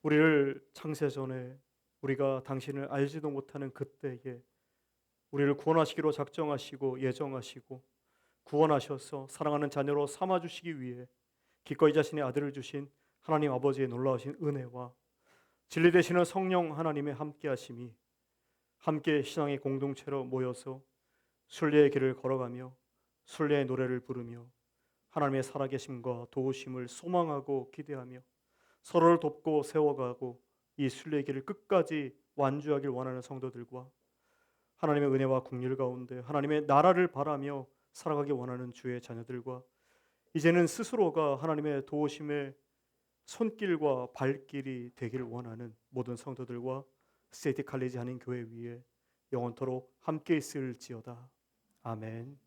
우리를 창세전에 우리가 당신을 알지도 못하는 그때에 우리를 구원하시기로 작정하시고 예정하시고 구원하셔서 사랑하는 자녀로 삼아주시기 위해 기꺼이 자신의 아들을 주신 하나님 아버지의 놀라우신 은혜와 진리 되시는 성령 하나님의 함께하심이 함께 신앙의 공동체로 모여서 순례의 길을 걸어가며 순례의 노래를 부르며 하나님의 살아계심과 도우심을 소망하고 기대하며 서로를 돕고 세워가고 이 순례의 길을 끝까지 완주하길 원하는 성도들과 하나님의 은혜와 긍휼 가운데 하나님의 나라를 바라며 살아가기 원하는 주의 자녀들과 이제는 스스로가 하나님의 도우심의 손길과 발길이 되길 원하는 모든 성도들과 스테이트 칼리지 한인 교회 위에 영원토록 함께 있을지어다. 아멘.